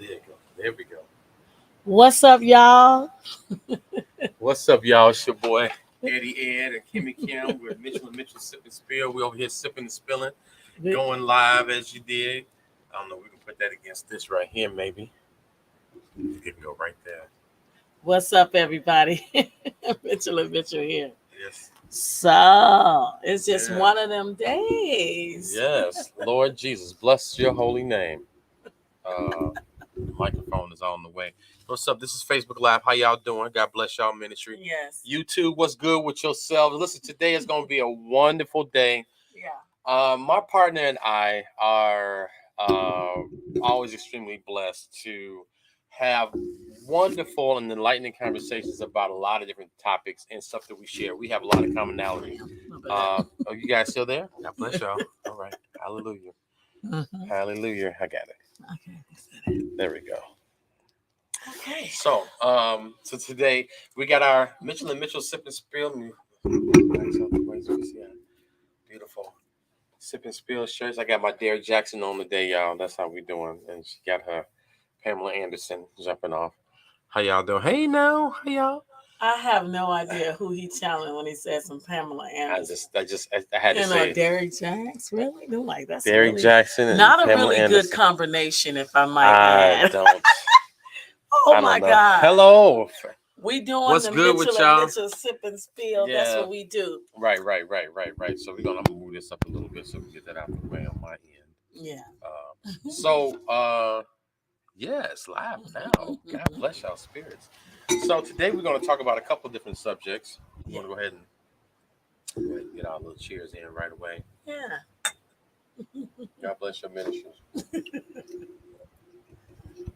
There you go. There we go. What's up, y'all? What's up, y'all? It's your boy Eddie Ed and Kimmy Kim. We're Mitchell and Mitchell Sip and Spill. We over here sipping and spilling, going live as you did. I don't know. We can put that against this right here, maybe. It can go right there. What's up, everybody? Mitchell and Mitchell here. Yes. So it's just one of them days. Yes. Lord Jesus, bless your holy name. The microphone is on the way. What's up? This is Facebook Live. How y'all doing? God bless y'all ministry. Yes. YouTube, what's good with yourselves? Listen, today is going to be a wonderful day. Yeah. My partner and I are always extremely blessed to have wonderful and enlightening conversations about a lot of different topics and stuff that we share. We have a lot of commonality. Oh, you guys still there? God bless y'all. All right. Hallelujah. Mm-hmm. Hallelujah. I got it. Okay. There we go. Okay. So today we got our Mitchell and Mitchell Sip and Spill. Beautiful Sip and Spill shirts. I got my Derrick Jackson on today, y'all. That's how we doing. And she got her Pamela Anderson jumping off. How y'all doing? Hey now, how y'all? I have no idea who he challenged when he said some Pamela Anderson. I had to say Derrick Jackson. Really? No, like that's Derrick really, Jackson and not a Pamela really Anderson. good combination, if I might I add. don't. Oh I my don't know. God. Hello. We doing What's the good Mitchell with y'all? and Mitchell Sip and Spill. Yeah. That's what we do. Right. So I'm gonna move this up a little bit so we can get that out of the way on my end. Yeah. Yes, live now. God bless y'all spirits. So today we're going to talk about a couple different subjects. We want to go ahead and get our little cheers in right away. Yeah. God bless your ministry.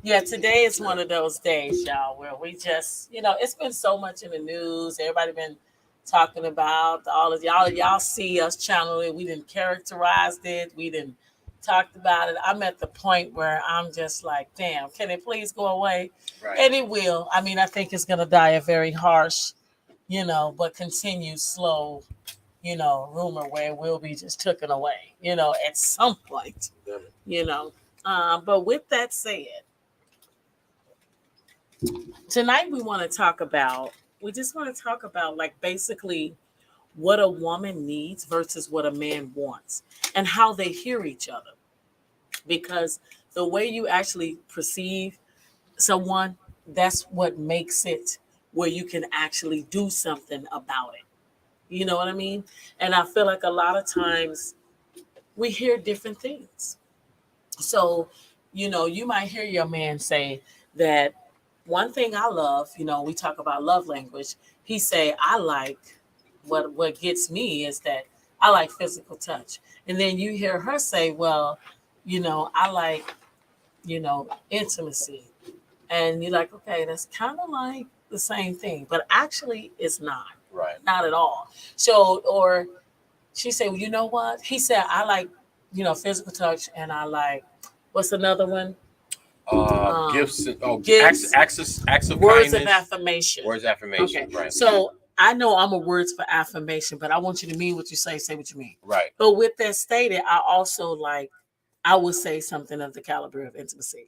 Yeah, today is one of those days, y'all, where we just, it's been so much in the news. Everybody been talking about all of y'all. Y'all see us channeling. We didn't characterize it. We didn't talked about it. I'm at the point where I'm just like, damn, can it please go away? Right. And it will. I mean, I think it's going to die a very harsh, but continued slow, rumor where it will be just taken away, at some point, But with that said, tonight we just want to talk about like basically what a woman needs versus what a man wants and how they hear each other. Because the way you actually perceive someone, that's what makes it where you can actually do something about it. You know what I mean? And I feel like a lot of times we hear different things. So, you might hear your man say that one thing I love, we talk about love language. He say, I like what gets me is that I like physical touch. And then you hear her say, well, I like, intimacy. And you're like, okay, that's kind of like the same thing, but actually it's not. Right. Not at all. So, or she said, well, you know what? He said, I like, physical touch, and I like, what's another one? Gifts. Gifts. Acts of Words kindness. of affirmation. Words of affirmation. Okay. Right. So I know I'm a words for affirmation, but I want you to mean what you say what you mean. Right. But with that stated, I also I would say something of the caliber of intimacy.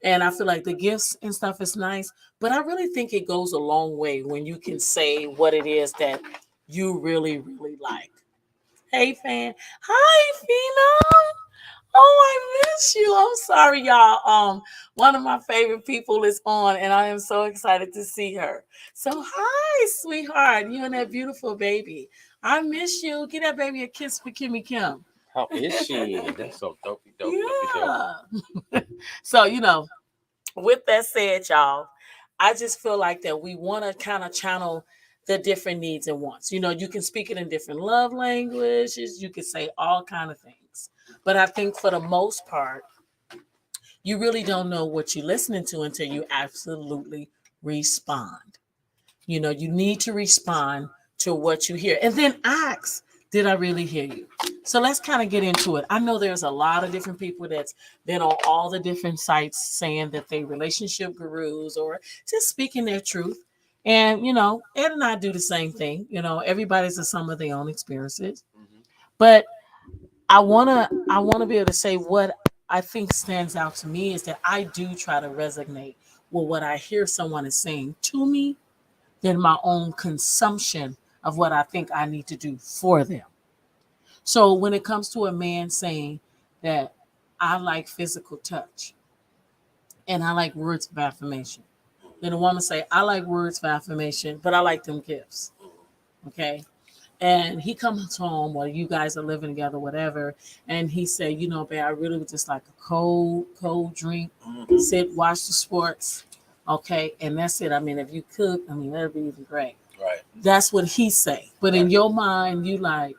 And I feel like the gifts and stuff is nice, but I really think it goes a long way when you can say what it is that you really, really like. Hey, fan. Hi, Phenom. Oh, I miss you. I'm sorry, y'all. One of my favorite people is on, and I am so excited to see her. So, hi, sweetheart. You and that beautiful baby. I miss you. Give that baby a kiss for Kimmy Kim. How is she? That's so dopey, dope. Yeah. So, with that said, y'all, I just feel like that we want to kind of channel the different needs and wants. You can speak it in different love languages. You can say all kind of things. But I think for the most part, you really don't know what you're listening to until you absolutely respond. You need to respond to what you hear and then ask, did I really hear you? So let's kind of get into it. I know there's a lot of different people that's been on all the different sites saying that they relationship gurus or just speaking their truth. And, Ed and I do the same thing. Everybody's a sum of their own experiences. Mm-hmm. But I wanna be able to say what I think stands out to me is that I do try to resonate with what I hear someone is saying to me than my own consumption of what I think I need to do for them. So when it comes to a man saying that I like physical touch and I like words of affirmation, then a woman say I like words of affirmation, but I like them gifts. Okay. And he comes home, or you guys are living together, whatever, and he said, you know, babe, I really would just like a cold drink, sit, watch the sports, okay, and that's it. I mean, if you cook, I mean, that'd be even great. Right. That's what he say. But in Right. your mind, you like,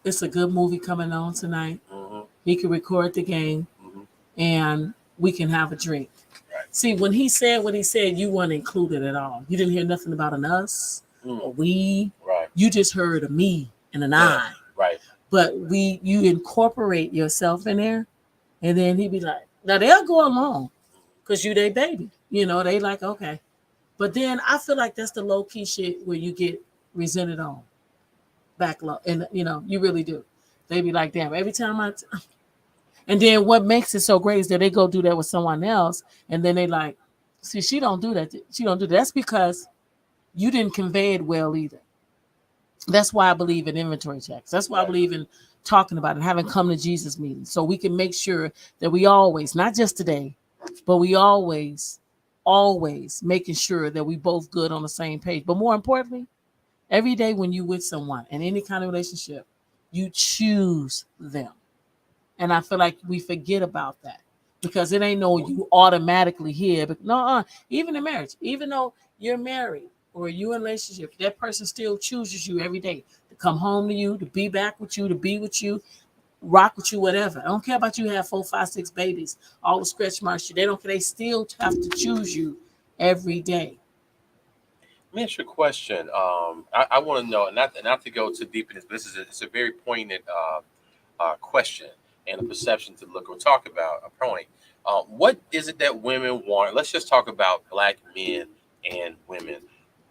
it's a good movie coming on tonight. Mm-hmm. He can record the game, Mm-hmm. and we can have a drink. Right. See, when he said what he said, you weren't included at all. You didn't hear nothing about an us or we. Right. You just heard a me and an Yeah. I. Right. But you incorporate yourself in there, and then he be like, now they'll go along because you they baby. You know, they like, okay. But then I feel like that's the low key shit where you get resented on back low. And you know, you really do. They be like, damn, every time and then what makes it so great is that they go do that with someone else, and then they like, see, she don't do that. She don't do that. That's because you didn't convey it well either. That's why I believe in inventory checks. That's why I believe in talking about it, having come to Jesus meetings, so we can make sure that we always, not just today, but we always making sure that we both good on the same page. But more importantly, every day when you with someone in any kind of relationship, you choose them. And I feel like we forget about that because it ain't no you automatically here. But no, even in marriage, even though you're married or you're in a relationship, that person still chooses you every day to come home to you, to be back with you, to be with you, rock with you, whatever. I don't care about you have 4, 5, 6 babies, all the stretch marks. They don't. They still have to choose you every day. Let me ask you a question. I want to know, not to go too deep in this, but it's a very poignant question and a perception to look or talk about a point. What is it that women want? Let's just talk about black men and women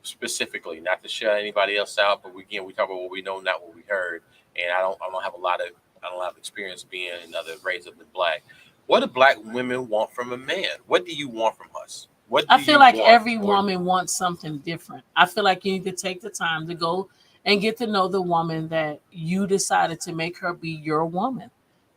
specifically, not to shut anybody else out, but we talk about what we know, not what we heard. And I don't have a lot of I don't have experience being another race of the black. What do black women want from a man? What do you want from us? What I do feel you like want? every Or woman wants something different. I feel like you need to take the time to go and get to know the woman that you decided to make her be your woman.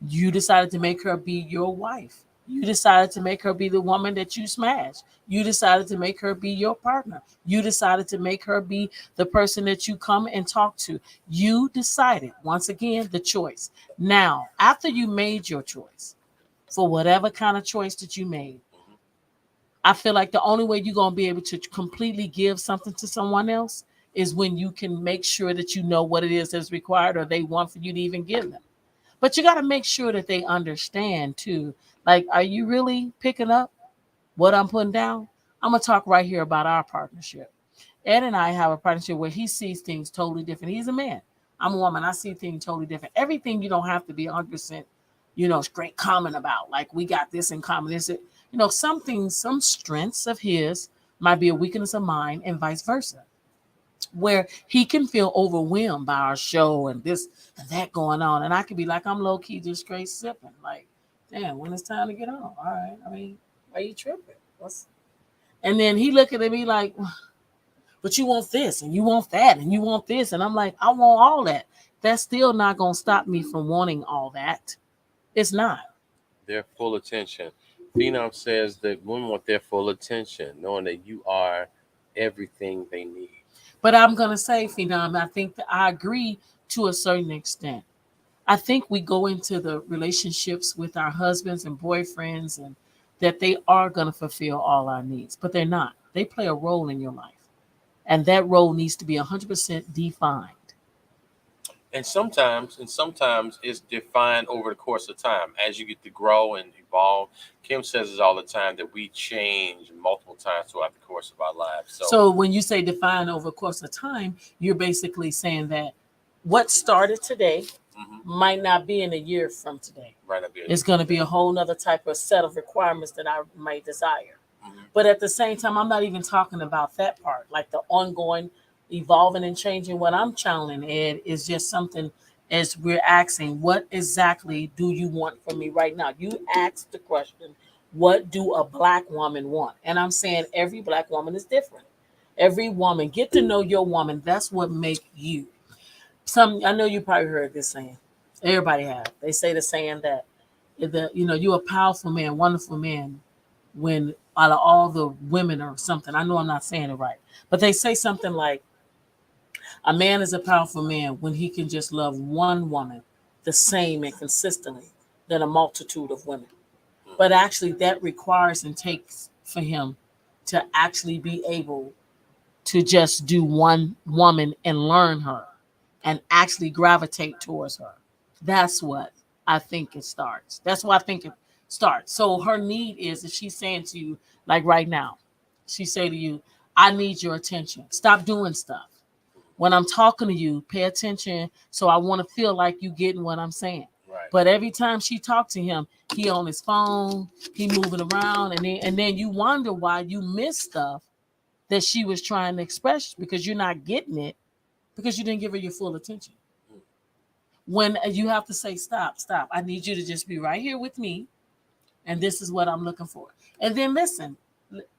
You decided to make her be your wife. You decided to make her be the woman that you smash. You decided to make her be your partner. You decided to make her be the person that you come and talk to. You decided, once again, the choice. Now, after you made your choice, for whatever kind of choice that you made, I feel like the only way you're gonna be able to completely give something to someone else is when you can make sure that you know what it is that's required or they want for you to even give them. But you got to make sure that they understand too. Like, are you really picking up what I'm putting down? I'm gonna talk right here about our partnership. Ed and I have a partnership where he sees things totally different. He's a man. I'm a woman. I see things totally different. Everything you don't have to be 100%, straight common about. Like we got this in common. Some things, some strengths of his might be a weakness of mine, and vice versa. Where he can feel overwhelmed by our show and this and that going on, and I could be like, I'm low key just straight sipping. Like, damn, when it's time to get on, all right. I mean, why you tripping? What's And then he looking at me like, but you want this and you want that and you want this. And I'm like, I want all that. That's still not going to stop me from wanting all that. It's not. their full attention. Phenom says that women want their full attention, knowing that you are everything they need. But I'm going to say, Phenom, I think that I agree to a certain extent. I think we go into the relationships with our husbands and boyfriends and that they are going to fulfill all our needs, but they're not. They play a role in your life. And that role needs to be 100% defined. And sometimes it's defined over the course of time as you get to grow and evolve. Kim says this all the time that we change multiple times throughout the course of our lives. So So when you say define over the course of time, you're basically saying that what started today might not be in a year from today. right up here. It's going to be a whole nother type of set of requirements that I might desire. Mhm. But at the same time, I'm not even talking about that part, like the ongoing evolving and changing. What I'm channeling, Ed, is just something is we're asking, what exactly do you want from me right now? You asked the question, what do a black woman want? And I'm saying every black woman is different. Every woman, get to know your woman. That's what make you. Some, I know you probably heard this saying. Everybody have. They say the saying that you're a powerful man, wonderful man, when out of all the women or something. I know I'm not saying it right, but they say something like a man is a powerful man when he can just love one woman the same and consistently than a multitude of women. But actually, that requires and takes for him to actually be able to just do one woman and learn her and actually gravitate towards her. That's what I think it starts. That's what I think it starts. So her need is if she's saying to you, like right now, she say to you, I need your attention. Stop doing stuff. When I'm talking to you, pay attention. So I want to feel like you getting what I'm saying. Right. But every time she talked to him, he on his phone, he moving around, and then you wonder why you miss stuff that she was trying to express because you're not getting it because you didn't give her your full attention. When you have to say, stop, stop. I need you to just be right here with me. And this is what I'm looking for. And then listen,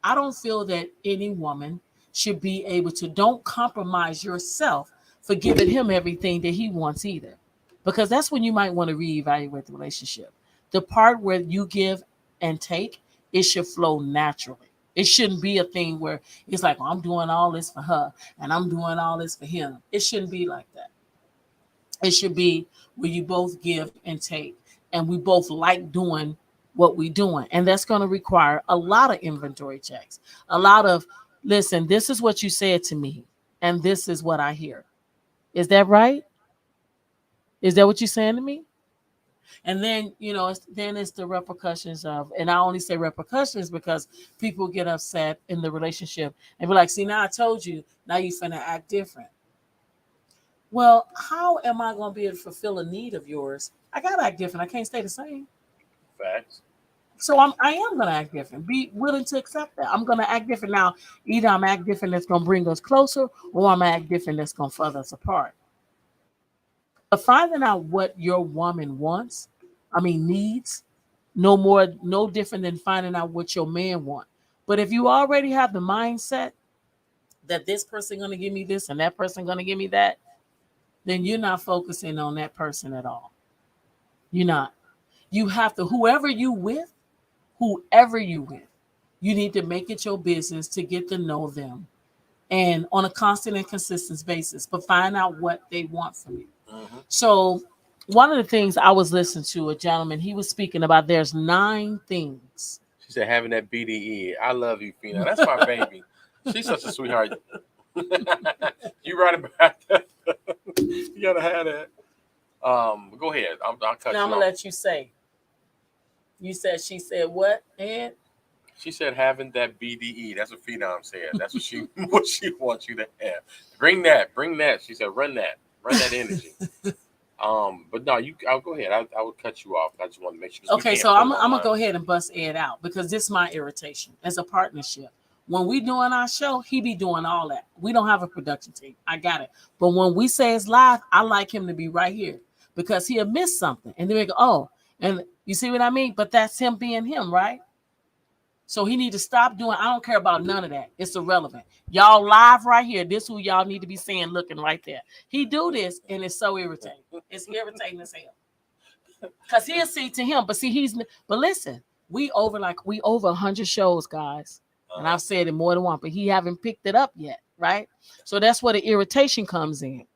I don't feel that any woman should be able to, don't compromise yourself for giving him everything that he wants either. Because that's when you might want to reevaluate the relationship. The part where you give and take, it should flow naturally. It shouldn't be a thing where it's like, well, I'm doing all this for her and I'm doing all this for him. It shouldn't be like that. It should be where you both give and take, and we both like doing what we're doing. And that's going to require a lot of inventory checks, a lot of, listen, this is what you said to me, and this is what I hear. Is that right? Is that what you're saying to me? And then, then it's the repercussions of, and I only say repercussions because people get upset in the relationship and be like, see, now I told you, now you finna act different. Well, how am I going to be able to fulfill a need of yours? I got to act different. I can't stay the same. Facts. So I am going to act different. Be willing to accept that. I'm going to act different now. Either I'm act different that's going to bring us closer, or I'm act different that's going to further us apart. But finding out what your woman wants, needs, no different than finding out what your man wants. But if you already have the mindset that this person going to give me this and that person going to give me that, then you're not focusing on that person at all. You're not. You have to, whoever you with, you need to make it your business to get to know them and on a constant and consistent basis, but find out what they want from you. Mm-hmm. So one of the things I was listening to a gentleman, he was speaking about there's 9 things. She said having that BDE. I love you, Fina. That's my baby. She's such a sweetheart. You right about that. You gotta have that. Go ahead. I'll cut Now you I'm gonna off. let you say. You said she said what, Ed? She said having that BDE. That's what Phenom said. That's what she what she wants you to have. Bring that. Bring that. She said run that. Run that energy. But no, I'll go ahead. I would cut you off. I just want to make sure. 'Cause we Okay, can't so put I'm, it I'm gonna online. go ahead and bust Ed out because this is my irritation as a partnership. When we doing our show, he be doing all that. We don't have a production team. I got it. But when we say it's live, I like him to be right here because he'll miss something. And then we go, oh, and you see what I mean? But that's him being him, right? So he need to stop doing. I don't care about none of that. It's irrelevant. Y'all live right here. This who y'all need to be seeing, looking right there. He do this, and it's so irritating. It's irritating as hell. Cause he'll see to him, but see but listen, we over 100 shows, guys, and I've said it more than once, but he haven't picked it up yet, right? So that's where the irritation comes in.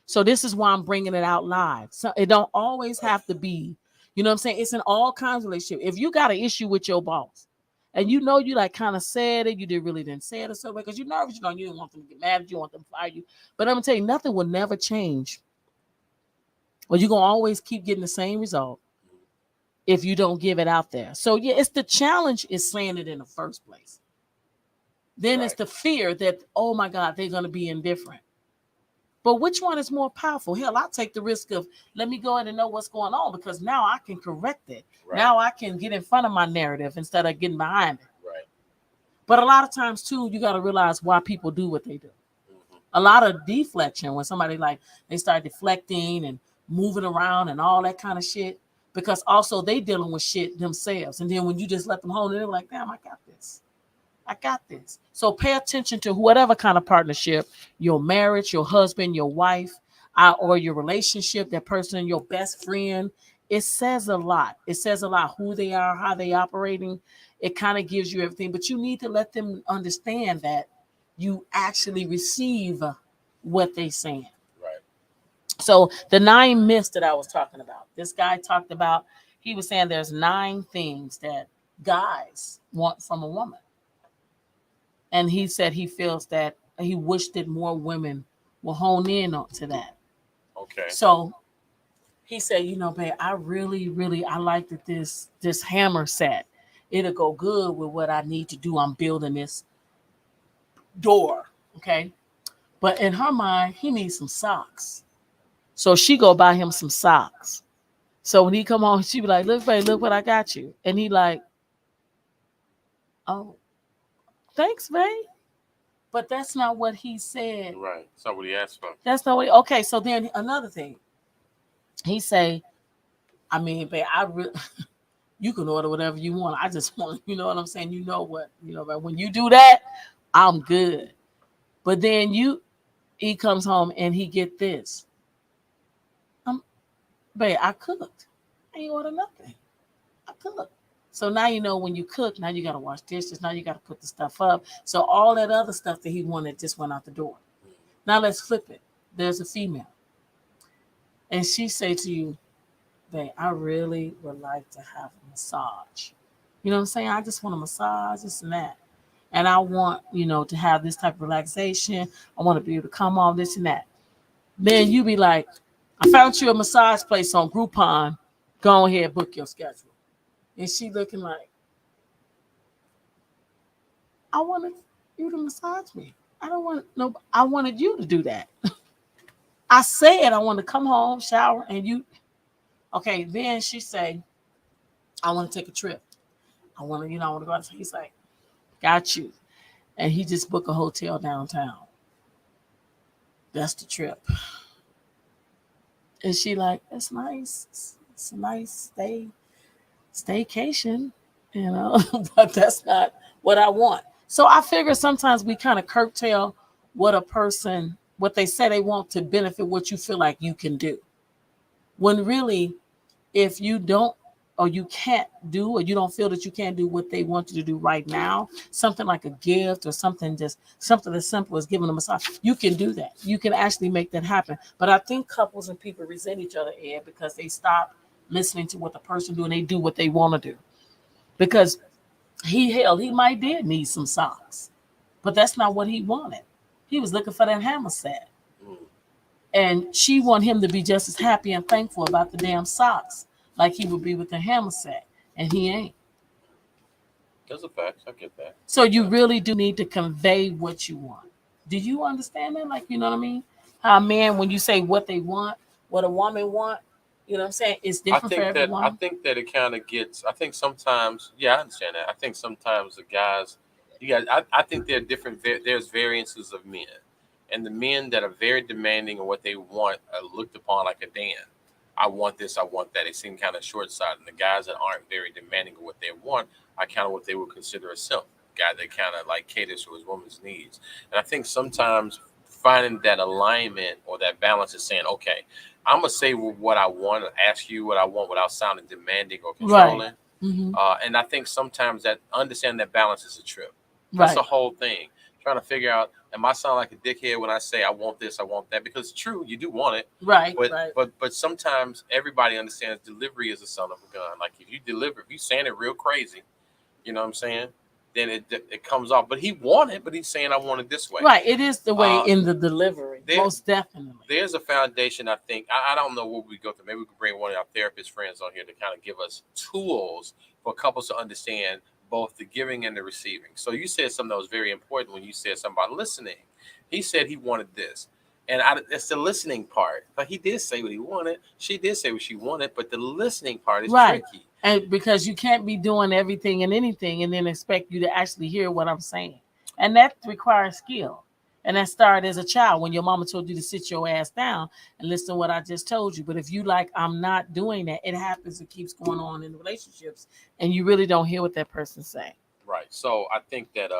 So this is why I'm bringing it out live. So it don't always have to be, you know what I'm saying? It's in all kinds of relationships. If you got an issue with your boss, and you like kind of said it, you didn't say it or something because you're nervous, you didn't want them to get mad at you, want them to fire you. But I'm gonna tell you, nothing will never change, or you're gonna always keep getting the same result if you don't give it out there. So yeah, it's the challenge is saying it in the first place. Then it's Right. the fear that, oh my God, they're gonna be indifferent. But which one is more powerful? Hell, I'll take the risk of let me go in and know what's going on because now I can correct it. Right. Now I can get in front of my narrative instead of getting behind it. Right. But a lot of times too, you got to realize why people do what they do. Mm-hmm. A lot of deflection when somebody like they start deflecting and moving around and all that kind of shit. Because also they dealing with shit themselves. And then when you just let them hold it, they're like, damn, I got this. I got this. So pay attention to whatever kind of partnership, your marriage, your husband, your wife, or your relationship, that person, your best friend. It says a lot. It says a lot who they are, how they operating. It kind of gives you everything. But you need to let them understand that you actually receive what they saying. Right. So the 9 myths that I was talking about, this guy talked about, he was saying there's 9 things that guys want from a woman. And he said he feels that he wished that more women will hone in on to that. Okay. So he said, you know, babe, I really, really, I like that this hammer set. It'll go good with what I need to do. I'm building this door. Okay. But in her mind, he needs some socks. So she go buy him some socks. So when he come home, she be like, look, babe, look what I got you. And he like, oh, thanks, babe. But that's not what he said. Right. That's not what he asked for. That's not what. Okay, so then another thing, he say, I mean, babe, you can order whatever you want. I just want, you know what I'm saying. You know what, but when you do that, I'm good. But then he comes home and he get this. Babe, I cooked. I ain't order nothing. I cooked. So now you know when you cook, now you got to wash dishes. Now you got to put the stuff up. So all that other stuff that he wanted just went out the door. Now let's flip it. There's a female. And she say to you, babe, I really would like to have a massage. You know what I'm saying? I just want a massage, this and that. And I want, to have this type of relaxation. I want to be able to come on, this and that. Then you be like, I found you a massage place on Groupon. Go ahead, book your schedule. And she looking like, I wanted you to massage me. I wanted you to do that. I said I want to come home, shower, and you. Okay, then she say, I want to take a trip. I want to go out. He's like, got you. And he just booked a hotel downtown. That's the trip. And she like, that's nice. It's a nice staycation, but that's not what I want. So I figure sometimes we kind of curtail what they say they want to benefit what you feel like you can do. When really, if you don't, or you can't do, or you don't feel that you can't do what they want you to do right now, something like a gift or something as simple as giving them a massage, you can do that. You can actually make that happen. But I think couples and people resent each other, Ed, because they stop listening to what the person do and they do what they want to do. Because he might did need some socks, but that's not what he wanted. He was looking for that hammer set. And she want him to be just as happy and thankful about the damn socks like he would be with the hammer set, and he ain't. That's a fact. I get that. So you really do need to convey what you want. Do you understand that? Like, you know what I mean? How a man, when you say what they want, what a woman want, you know what I'm saying? It's different for everyone. I think that it kind of gets. I think sometimes, yeah, I understand that. I think sometimes the guys, I think there are different. There's variances of men, and the men that are very demanding of what they want are looked upon like a Dan. I want this, I want that. They seem kind of short-sighted. And the guys that aren't very demanding of what they want are kind of what they would consider a simp. Guy that kind of like caters to his woman's needs. And I think sometimes finding that alignment or that balance is saying, okay, I'm going to say what I want, ask you what I want without sounding demanding or controlling. Right. Mm-hmm. And I think sometimes that understanding that balance is a trip. That's the whole thing. Trying to figure out, am I sound like a dickhead when I say I want this, I want that? Because it's true, you do want it. Right. But sometimes everybody understands delivery is a son of a gun. Like if you saying it real crazy, you know what I'm saying? Then it comes off. But he wanted, but he's saying I want it this way. Right. It is the way in the delivery. Most definitely. There's a foundation, I think. I don't know what we go through. Maybe we could bring one of our therapist friends on here to kind of give us tools for couples to understand both the giving and the receiving. So you said something that was very important when you said something about listening. He said he wanted this. And it's the listening part. But he did say what he wanted. She did say what she wanted. But the listening part is tricky. And because you can't be doing everything and anything and then expect you to actually hear what I'm saying. And that requires skill. And that started as a child when your mama told you to sit your ass down and listen to what I just told you. But if you like, I'm not doing that, it happens. It keeps going on in relationships, and you really don't hear what that person's saying. Right. So I think that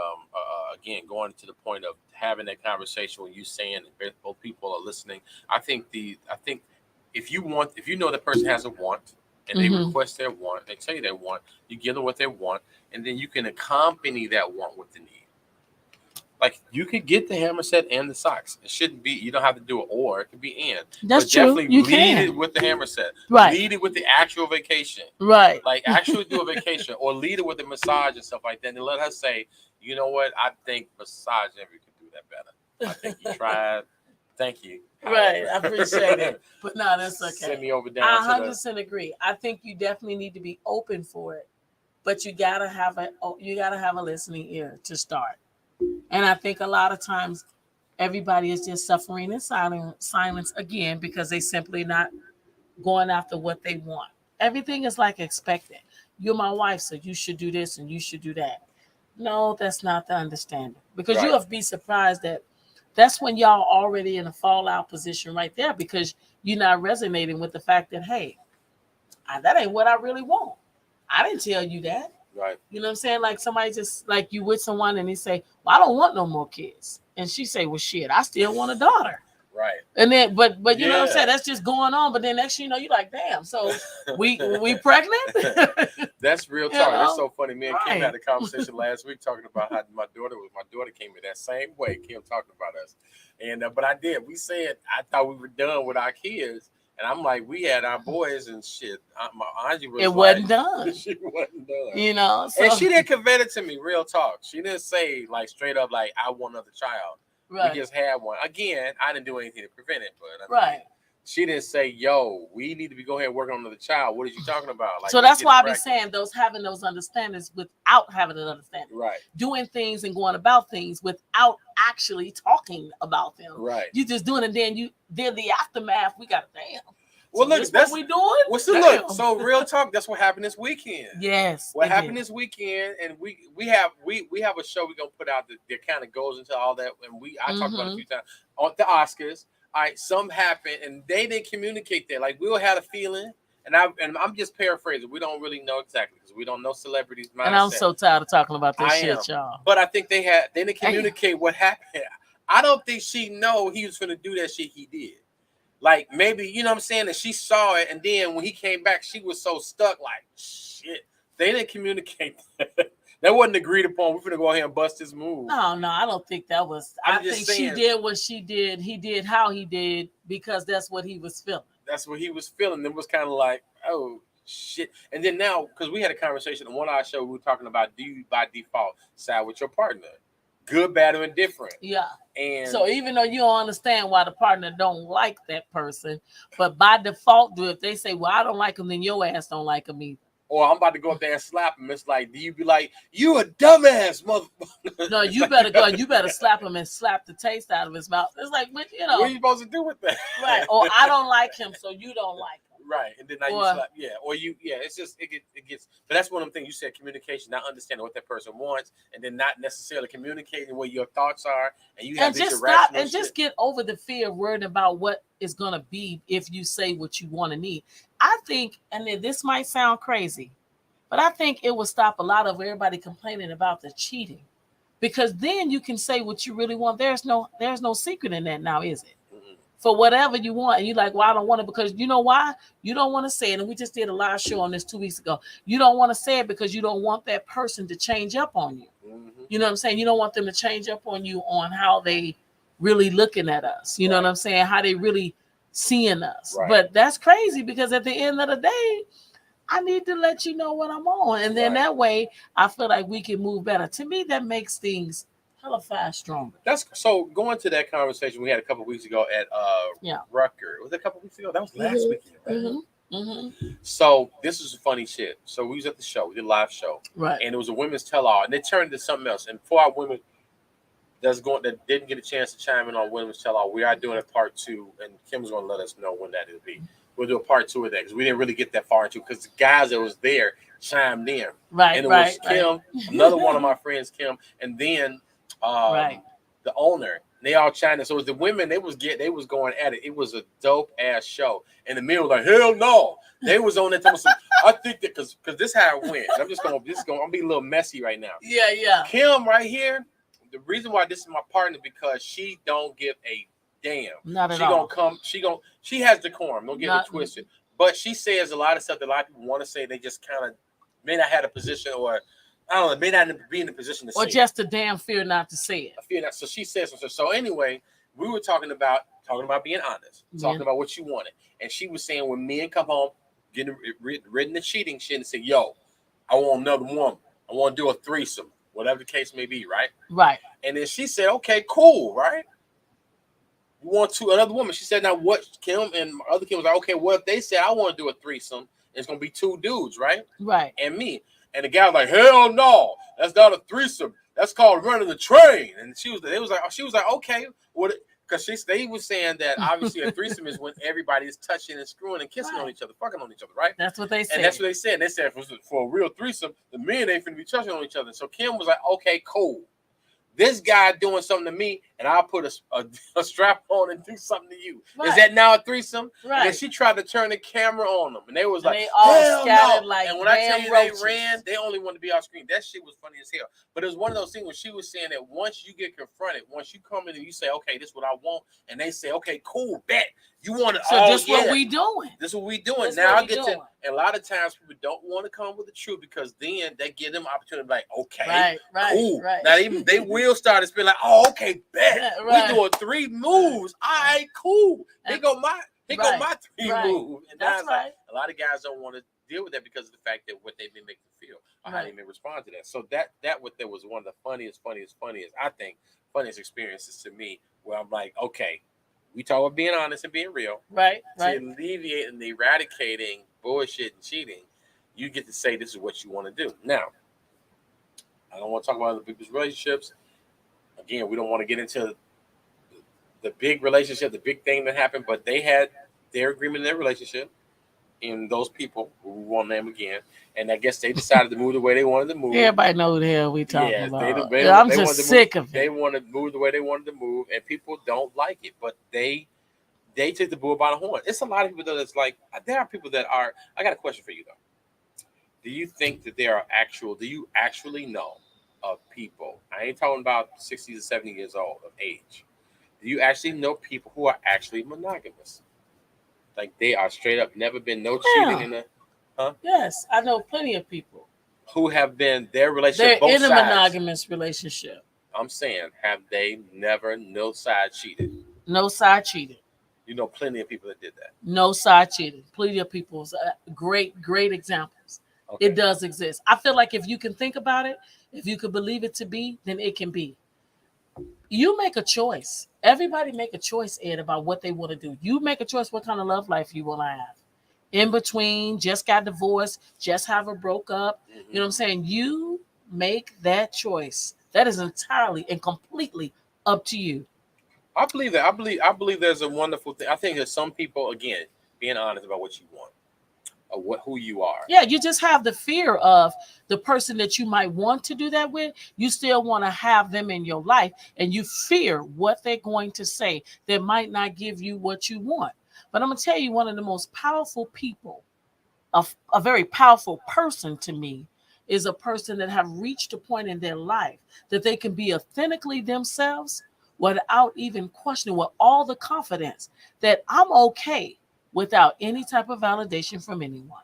again, going to the point of having that conversation when you saying that both people are listening, I think if you know the person has a want and they Mm-hmm. request their want, they tell you they want, you give them what they want, and then you can accompany that want with the need. Like you could get the hammer set and the socks. It shouldn't be. You don't have to do it or. It could be and. That's But true. definitely You lead it can. with the hammer set. Right. Lead it with the actual vacation. Right. Like actually do a vacation or lead it with a massage and stuff like that. And let her say, you know what? I think massage never could do that better. I think you tried. Thank you. Right. However. I appreciate it. But no, that's okay. Send me over I down to 100% agree. I think you definitely need to be open for it, but you gotta have a listening ear to start. And I think a lot of times everybody is just suffering in silence again because they simply not going after what they want. Everything is like expected. You're my wife, so you should do this and you should do that. No, that's not the understanding. the Because you have to be surprised that that's when y'all already in a fallout position right there because you're not resonating with the fact that, hey, that ain't what I really want. I didn't tell you that. right. You know what I'm saying? Like somebody just like you with someone and they say, well, I don't want no more kids. And she say, well, shit, I still want a daughter. Right. And then, but you know what I'm Yeah. saying? That's just going on. But then next thing you know, you're like, damn. So we pregnant? That's real You talk. know? It's so funny. Me and Kim Right. had a conversation last week talking about how my daughter came in that same way. Kim talking about us, and but I did. We said I thought we were done with our kids, and I'm like, we had our boys and shit. My Angie was It like, wasn't done. she wasn't done. You know, so And she didn't convey it to me. Real talk. She didn't say like straight up like I want another child. right, We just had one. Again, I didn't do anything to prevent it, but I mean, right. she didn't say, "Yo, we need to be go ahead and work on another child." What are you talking about? Like, So let's that's get why it I be practice. saying having those understandings without having an understanding. Right, Doing things and going about things without actually talking about them. right. You just doing it, then the aftermath. We got damn. Well, So look, this that's what we doing. what's the Damn. look. So, real talk. That's what happened this weekend. Yes. What it happened did. this weekend, and we have a show we're gonna put out that kind of goes into all that, and I talked about it a few times on the Oscars. All right, some happened, and they didn't communicate that. Like we all had a feeling, and I'm just paraphrasing. We don't really know exactly because we don't know celebrities' mindset. And I'm so tired of talking about this I shit, am. y'all. But I think they didn't communicate what happened. I don't think she know he was gonna do that shit he did. Like maybe you know what I'm saying, that she saw it, and then when he came back, she was so stuck. Like shit, they didn't communicate. That wasn't agreed upon. We're gonna go ahead and bust this move. No, I don't think that was. I'm I just think saying. she did what she did. He did how he did because that's what he was feeling. That's what he was feeling. It was kind of like, oh shit. And then now, because we had a conversation on one of our show, we were talking about do you by default side with your partner, good, bad, or indifferent. Yeah. And So even though you don't understand why the partner don't like that person, but by default, if they say, "Well, I don't like him," then your ass don't like him either. or I'm about to go up there and slap him. It's like, do you be like, you a dumbass motherfucker? No, you better go. You better slap him and slap the taste out of his mouth. It's like, but you know, What are you supposed to do with that? right? Or I don't like him, so you don't like him. Right, and then now you slap, or it's just it gets. But that's one of the things you said: communication, not understanding what that person wants, and then not necessarily communicating what your thoughts are, and you have this just irrational stop and shit. just get over the fear of worrying about what is gonna be if you say what you want to need. I think, and then this might sound crazy, but I think it will stop a lot of everybody complaining about the cheating, because then you can say what you really want. There's no secret in that now, is it? For whatever you want, and you're like, well, I don't want it because you know why? You don't want to say it. And we just did a live show on this 2 weeks ago. You don't want to say it because you don't want that person to change up on you. Mm-hmm. You know what I'm saying? You don't want them to change up on you on how they really looking at us. You know what I'm saying? How they really seeing us. Right. But that's crazy because at the end of the day, I need to let you know what I'm on. And then that way I feel like we can move better. To me, that makes things hella fast stronger. That's so going to that conversation we had a couple of weeks ago at Rucker. Was it a couple of weeks ago? That was last weekend, right? Mm-hmm. Mm-hmm. So this is funny shit. So we was at the show, we did a live show, right? And it was a women's tell-all, and it turned into something else. And for our women that didn't get a chance to chime in on women's tell-all, we are doing a part 2, and Kim's going to let us know when that will be. We'll do a part 2 of that because we didn't really get that far into, because the guys that was there chimed in, right? And it was Kim, another one of my friends, Kim, and then the owner They all China. So it was the women, they was going at it. It was a dope ass show. And the men were like, hell no. They was on that time. I think that because this is how it went. I'm be a little messy right now. Yeah, yeah. Kim right here, the reason why this is my partner because she don't give a damn. Not at she all. Gonna come. She has decorum. Don't get it twisted. But she says a lot of stuff that a lot of people want to say. They just kind of may not have a position, or I don't know, may not be in the position to say. Or just a damn fear not to say it. I fear that. So she says something. So anyway, we were talking about being honest, talking about what you wanted, and she was saying when men come home, getting ridden the cheating shit, and say, "Yo, I want another woman. I want to do a threesome, whatever the case may be, right?" Right. And then she said, "Okay, cool, right? You want another woman?" She said, "Now what?" Kim and other Kim was like, "Okay, what if they said I want to do a threesome? It's gonna be 2 dudes, right? Right. And me." And the guy was like, "Hell no, that's not a threesome. That's called running the train." And she was like, "Okay, what?" Because they was saying that obviously a threesome is when everybody is touching and screwing and kissing on each other, fucking on each other, right? That's what they said. And that's what they said. They said for a real threesome, the men ain't finna be touching on each other. So Kim was like, "Okay, cool. This guy doing something to me, and I'll put a strap on and do something to you. Right. Is that now a threesome?" Right. And then she tried to turn the camera on them, and they was like, they all scattered no. Like, and when I tell you roaches. They ran, they only wanted to be off screen. That shit was funny as hell. But it was one of those things where she was saying that once you get confronted, once you come in and you say, "Okay, this is what I want," and they say, "Okay, cool, bet you want it." So this what we doing. This is what we doing. Now I get to. And a lot of times people don't want to come with the truth because then they give them opportunity to be like, "Okay, cool." Right. Now they will start to spin like, "Oh, okay, bet we doing 3 moves. All right, cool. Here go my 3 moves." And that's like a lot of guys don't want to deal with that because of the fact that what they've been making them feel or how they may respond to that. So that was one of the funniest, I think, funniest experiences to me where I'm like, okay, we talk about being honest and being real. Right. To alleviate and eradicating bullshit and cheating, you get to say this is what you want to do. Now, I don't want to talk about other people's relationships. Again, we don't want to get into the big relationship, the big thing that happened, but they had their agreement in their relationship. In those people, we won't name again, and I guess they decided to move the way they wanted to move. Everybody know who the hell we talking about. I'm just sick of it. They want to move the way they wanted to move, and people don't like it, but they took the bull by the horn. It's a lot of people though that's like, there are people that are. I got a question for you though. Do you think that there are do you actually know of people? I ain't talking about 60 to 70 years old of age. Do you actually know people who are actually monogamous? Like they are straight up, never been no cheating in the. Yes, I know plenty of people who have been their relationship. They're in a monogamous relationship. I'm saying, have they never no side cheated? No side cheated. You know, plenty of people that did that. No side cheating. Plenty of people. Great examples. Okay. It does exist. I feel like if you can think about it, if you could believe it to be, then it can be. You make a choice. Everybody make a choice, Ed, about what they want to do. You make a choice what kind of love life you want to have. In between, just got divorced, just have a broke up. Mm-hmm. You know what I'm saying? You make that choice. That is entirely and completely up to you. I believe that. I believe there's a wonderful thing. I think that some people, again, being honest about what you want. Or who you are. Yeah, you just have the fear of the person that you might want to do that with. You still want to have them in your life, and you fear what they're going to say that might not give you what you want. But I'm going to tell you, one of the most powerful people, a very powerful person to me, is a person that have reached a point in their life that they can be authentically themselves without even questioning, with all the confidence that I'm okay without any type of validation from anyone.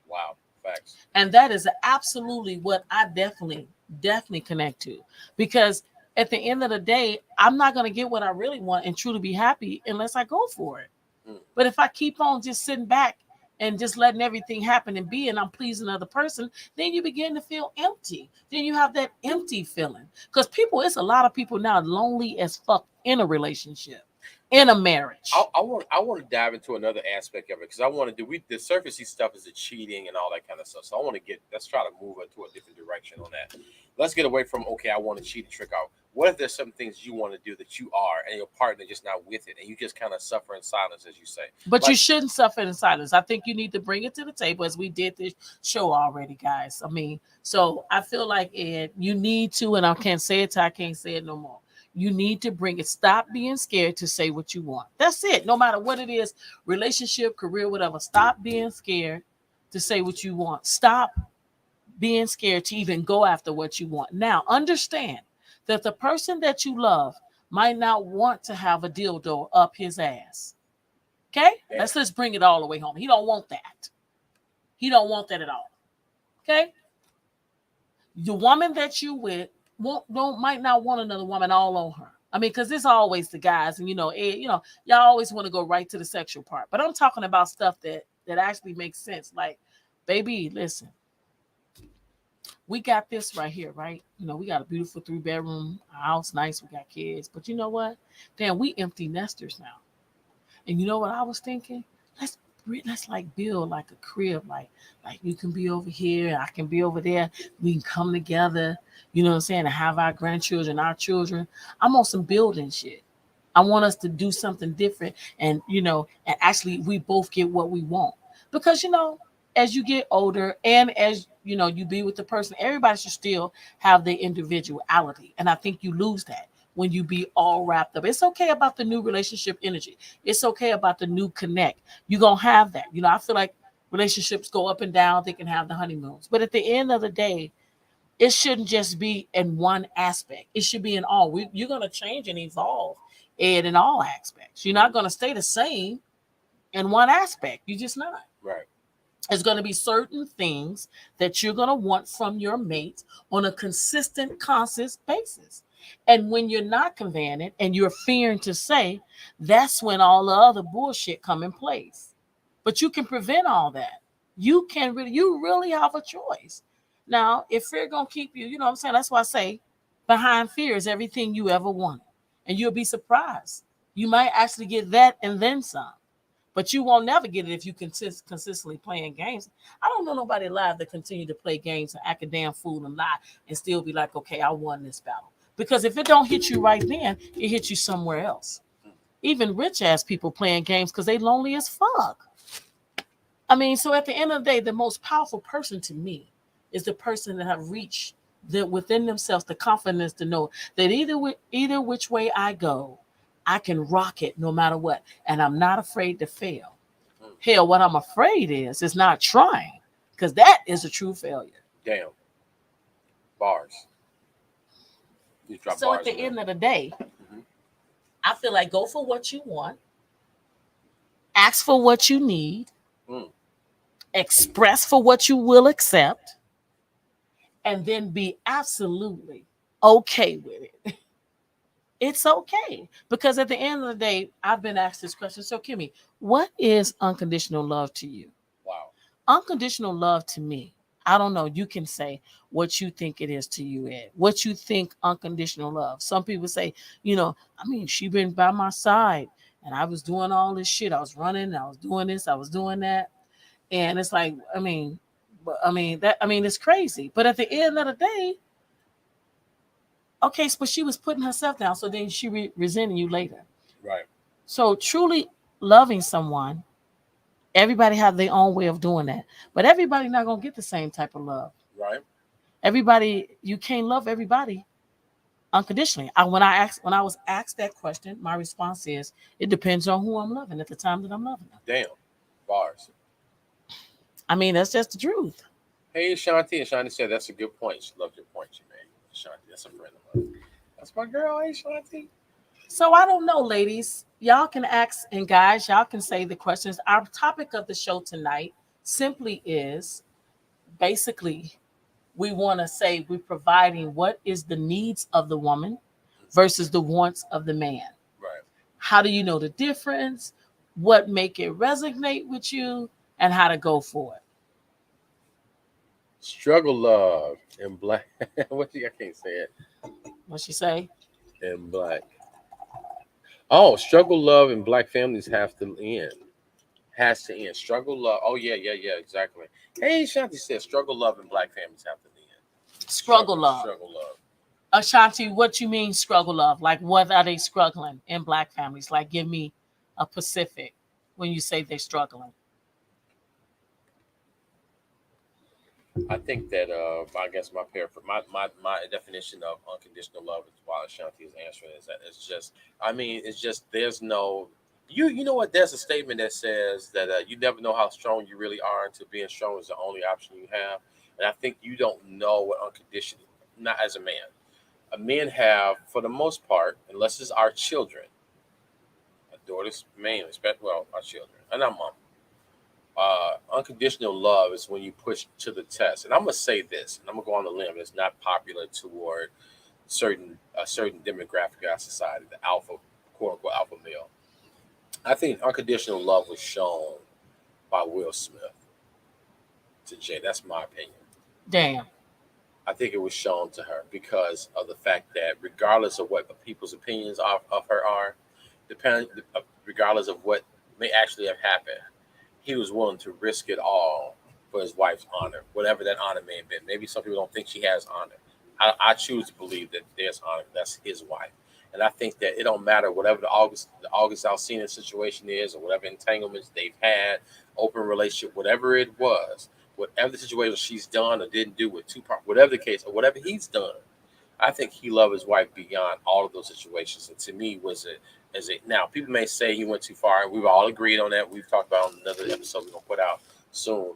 Wow, facts. And that is absolutely what I definitely connect to. Because at the end of the day, I'm not going to get what I really want and truly be happy unless I go for it. But if I keep on just sitting back and just letting everything happen and be, and I'm pleasing another person, then you begin to feel empty. Then you have that empty feeling. Because it's a lot of people now lonely as fuck in a relationship. In a marriage. I want to dive into another aspect of it because I want to do the surfacey stuff is the cheating and all that kind of stuff. So I want to let's try to move it to a different direction on that. Let's get away from, okay, I want to cheat and trick out. What if there's some things you want to do that you are and your partner just not with it and you just kind of suffer in silence, as you say? But you shouldn't suffer in silence. I think you need to bring it to the table, as we did this show already, guys. I mean, so I feel like, Ed, you need to, and I can't say it till I can't say it no more. You need to bring it. Stop being scared to say what you want. That's it. No matter what it is, relationship, career, whatever. Stop being scared to say what you want. Stop being scared to even go after what you want. Now, understand that the person that you love might not want to have a dildo up his ass. Okay? Yeah. Let's bring it all the way home. He don't want that. He don't want that at all. Okay? The woman that you with might not want another woman all on her. I mean, because it's always the guys, and y'all always want to go right to the sexual part. But I'm talking about stuff that actually makes sense. Like, baby, listen, we got this right here, right? We got a beautiful 3-bedroom house, nice. We got kids, but you know what? Damn, we empty nesters now. And you know what I was thinking? Let's like build like a crib, like you can be over here, I can be over there. We can come together, you know what I'm saying, and have our grandchildren, our children. I'm on some building shit. I want us to do something different, and and actually we both get what we want. Because as you get older, and as you be with the person, everybody should still have their individuality. And I think you lose that when you be all wrapped up. It's okay about the new relationship energy. It's okay about the new connect. You're going to have that. I feel like relationships go up and down. They can have the honeymoons. But at the end of the day, it shouldn't just be in one aspect. It should be in all. You're going to change and evolve in all aspects. You're not going to stay the same in one aspect. You're just not. Right. There's going to be certain things that you're going to want from your mate on a consistent, conscious basis. And when you're not conveying it and you're fearing to say, that's when all the other bullshit come in place. But you can prevent all that. You really have a choice. Now, if fear going to keep you, you know what I'm saying? That's why I say behind fear is everything you ever wanted. And you'll be surprised. You might actually get that and then some. But you won't never get it if you consistently playing games. I don't know nobody alive that continue to play games and act a damn fool and lie and still be like, okay, I won this battle. Because if it don't hit you right then, it hits you somewhere else. Even rich ass people playing games because they lonely as fuck. I mean, so at the end of the day, the most powerful person to me is the person that have reached within themselves the confidence to know that either which way I go, I can rock it no matter what. And I'm not afraid to fail. Hell, what I'm afraid is not trying. Because that is a true failure. Damn. Bars. So at the end of the day, I feel like go for what you want. Ask for what you need. Express for what you will accept. And then be absolutely okay with it. It's okay. Because at the end of the day, I've been asked this question. So, Kimmy, what is unconditional love to you? Wow. Unconditional love to me, I don't know. You can say what you think it is to you, Ed. What you think unconditional love. Some people say, she been by my side and I was doing all this shit. I was running, I was doing this, I was doing that. And it's like, it's crazy. But at the end of the day, okay, but she was putting herself down, so then she resenting you later. Right. So truly loving someone, everybody have their own way of doing that. But everybody not going to get the same type of love. Right. Everybody, you can't love everybody unconditionally. When I was asked that question, my response is, it depends on who I'm loving at the time that I'm loving them. Damn. Bars. I mean, that's just the truth. Hey, Shanti. And Shanti said that's a good point. She loved your point you made. Shanti, that's a friend of mine. That's my girl. Hey, Shanti. So I don't know, ladies. Y'all can ask, and guys, y'all can say the questions. Our topic of the show tonight simply is, basically, we want to say we're providing what is the needs of the woman versus the wants of the man. Right. How do you know the difference? What make it resonate with you? And how to go for it. Struggle love in black. I can't say it. What she say? In black. Oh, struggle love in black families have to end. Has to end. Struggle love. Oh yeah, exactly. Hey, Shanti said struggle love in black families have to end. Struggle love. Struggle love. Ashanti, what you mean struggle love? Like, what are they struggling in black families? Like, give me a specific when you say they're struggling. I think that I guess my definition of unconditional love is while Ashanti is answering is that it's just I mean it's just there's no you know what there's a statement that says that you never know how strong you really are until being strong is the only option you have, and I think you don't know what unconditional, not as a man. Men have, for the most part, unless it's our children, our daughters mainly, especially well our children and our mom, unconditional love is when you push to the test. And I'm gonna say this, and I'm gonna go on the limb. It's not popular toward certain a certain demographic of our society, the alpha, quote unquote alpha male. I think unconditional love was shown by Will Smith to Jay. That's my opinion. Damn. I think it was shown to her because of the fact that regardless of what people's opinions of her are, regardless of what may actually have happened, he was willing to risk it all for his wife's honor, whatever that honor may have been. Maybe some people don't think she has honor. I choose to believe that there's honor. That's his wife, and I think that it don't matter whatever the August Alsina situation is, or whatever entanglements they've had, open relationship, whatever it was, whatever the situation she's done or didn't do with Tupac, whatever the case, or whatever he's done. I think he loved his wife beyond all of those situations, and to me was it as a now people may say he went too far, and we've all agreed on that. We've talked about on another episode we're gonna put out soon.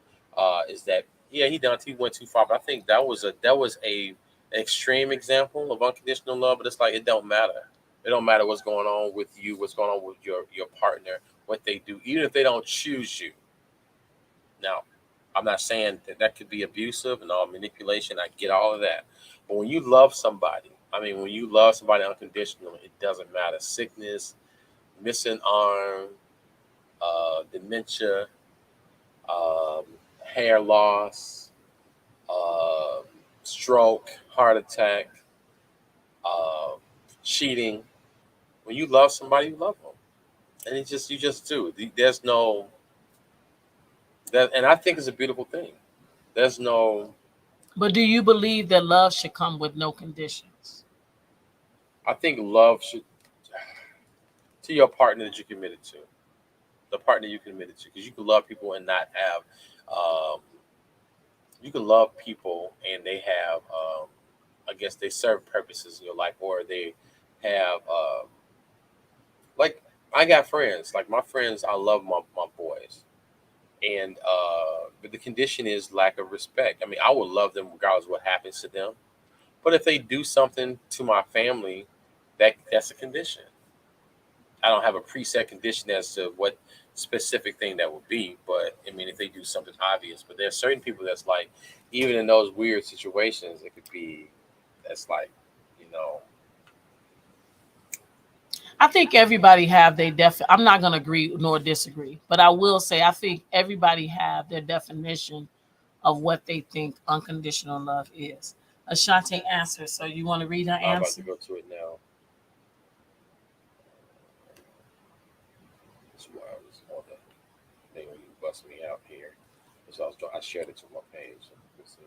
Is that yeah he went too far, but I think that was a an extreme example of unconditional love. But it's like it don't matter. It don't matter what's going on with you, what's going on with your partner, what they do, even if they don't choose you. Now, I'm not saying that that could be abusive and all manipulation. I get all of that. But when you love somebody, I mean, when you love somebody unconditionally, it doesn't matter. Sickness, missing arm, dementia, um, hair loss, uh, stroke, heart attack, uh, cheating. When you love somebody, you love them, and it's just you just do. There's no that, and I think it's a beautiful thing. There's no. But do you believe that love should come with no conditions? I think love should to your partner that you're committed to, the partner you're committed to, because you can love people and not have. Um, you can love people and they have. I guess they serve purposes in your life, or they have. Like I got friends, like my friends. I love my boys, and but the condition is lack of respect. I mean, I would love them regardless of what happens to them, but if they do something to my family, that's a condition. I don't have a preset condition as to what specific thing that would be, but I mean, if they do something obvious, but there's certain people that's like, even in those weird situations, it could be that's like, you know, I think everybody have their I'm not going to agree nor disagree, but I will say I think everybody have their definition of what they think unconditional love is. Ashanti answers. So you want to read her I'm about to answer? go to it now. That's why I was on the thing when you bust me out here. So I shared it to my page. Let's see.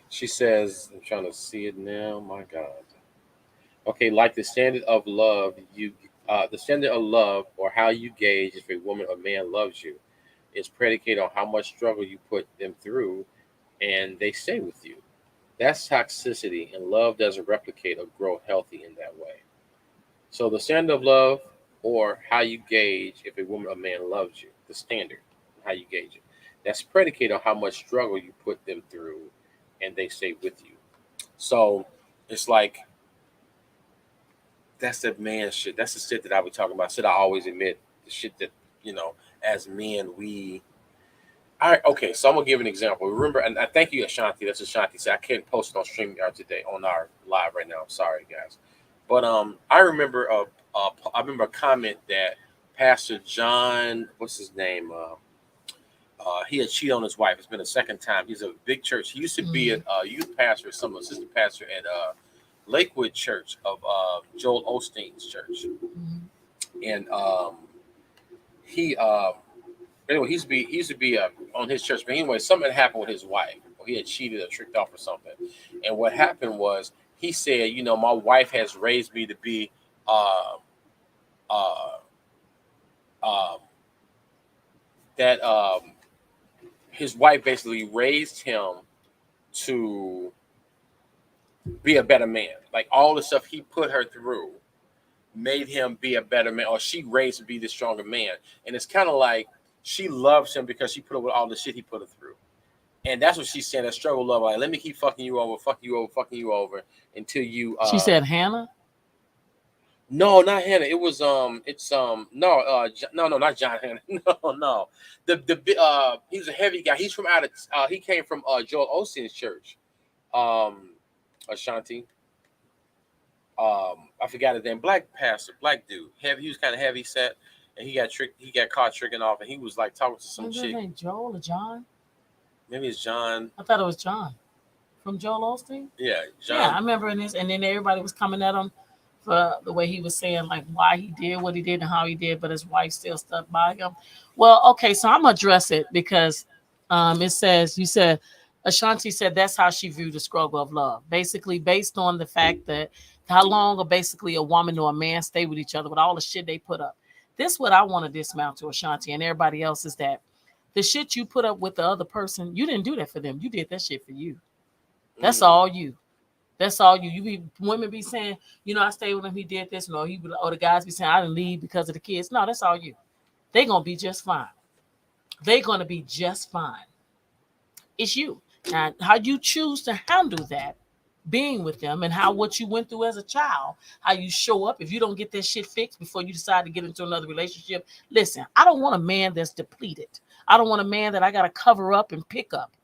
She says, I'm trying to see it now. My God. Okay, like the standard of love, or how you gauge if a woman or man loves you, is predicated on how much struggle you put them through, and they stay with you. That's toxicity, and love doesn't replicate or grow healthy in that way. So the standard of love, or how you gauge if a woman or man loves you, the standard, how you gauge it, that's predicated on how much struggle you put them through, and they stay with you. So it's like that's the man shit. That's the shit that I be talking about. Shit I always admit the shit that you know as men we. All right, okay. So I'm gonna give an example. Remember, and I thank you, Ashanti. That's Ashanti. Said I can't post it on StreamYard today on our live right now. I'm sorry, guys. But I remember I remember a comment that Pastor John, what's his name? He had cheated on his wife. It's been a second time. He's a big church. He used to be a youth pastor, some assistant pastor at Lakewood Church of Joel Osteen's church, Mhm. and he anyway he used to be on his church. But anyway, something had happened with his wife. Or he had cheated or tricked off or something. And what happened was he said, you know, my wife has raised me to be uh, uh, um, that his wife basically raised him to be a better man. Like all the stuff he put her through made him be a better man, or she raised to be the stronger man. And it's kind of like she loves him because she put up with all the shit he put her through. And that's what she's saying. That struggle love, like let me keep fucking you over, fucking you over, fucking you over until you. She said Hannah. No, not Hannah. It was no no, not John Hannah. No. The he was a heavy guy. He's from out of he came from Joel Osteen's church. Ashanti. I forgot his name. Black pastor, black dude. Heavy. He was kind of heavy set, and he got tricked. He got caught tricking off, and he was like talking to some What's his chick. name? Joel or John? Maybe it's John. I thought it was John from Joel Osteen. Yeah, John. Yeah, I remember in this, and then everybody was coming at him for the way he was saying like why he did what he did and how he did, but his wife still stuck by him. Well, okay, so I'm gonna address it because it says you said Ashanti said that's how she viewed the struggle of love, basically based on the fact that how long or basically a woman or a man stay with each other with all the shit they put up. This is what I want to dismount to Ashanti and everybody else is that the shit you put up with the other person, you didn't do that for them. You did that shit for you. That's all you. That's all you. You be women be saying, you know, I stayed with him. He did this. No, or the guys be saying I didn't leave because of the kids. No, that's all you. They gonna be just fine. They gonna be just fine. It's you. Now, how you choose to handle that, being with them, and how what you went through as a child, how you show up. If you don't get that shit fixed before you decide to get into another relationship, listen. I don't want a man that's depleted. I don't want a man that I gotta cover up and pick up.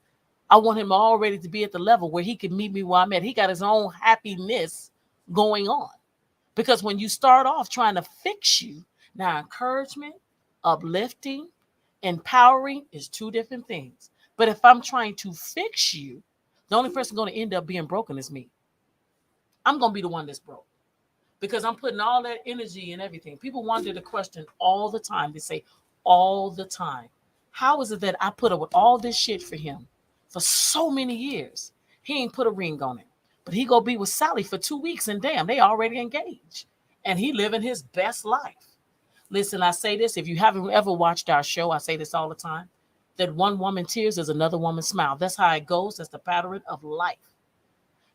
I want him already to be at the level where he can meet me where I'm at. He got his own happiness going on. Because when you start off trying to fix you, now encouragement, uplifting, empowering is two different things. But if I'm trying to fix you, the only person going to end up being broken is me. I'm going to be the one that's broke. Because I'm putting all that energy and everything. People wonder the question all the time. They say all the time, how is it that I put up with all this shit for him for so many years? He ain't put a ring on it. But he go be with Sally for 2 weeks and damn, they already engaged. And he living his best life. Listen, I say this, if you haven't ever watched our show, I say this all the time, that one woman tears is another woman smile. That's how it goes. That's the pattern of life.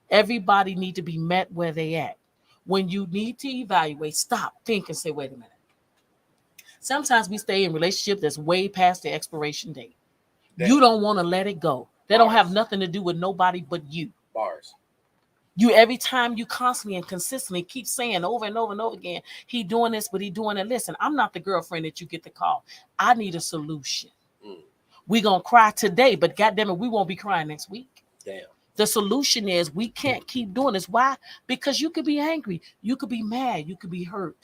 Everybody need to be met where they at. When you need to evaluate, stop, think, and say, wait a minute. Sometimes we stay in relationships that's way past the expiration date. Damn. You don't want to let it go. They don't have nothing to do with nobody but you. Bars. You every time you constantly and consistently keep saying over and over and over again, he doing this, but he doing it. Listen, I'm not the girlfriend that you get to call. I need a solution. We gonna cry today, but goddamn it, we won't be crying next week. Damn. The solution is we can't keep doing this. Why? Because you could be angry, you could be mad, you could be hurt,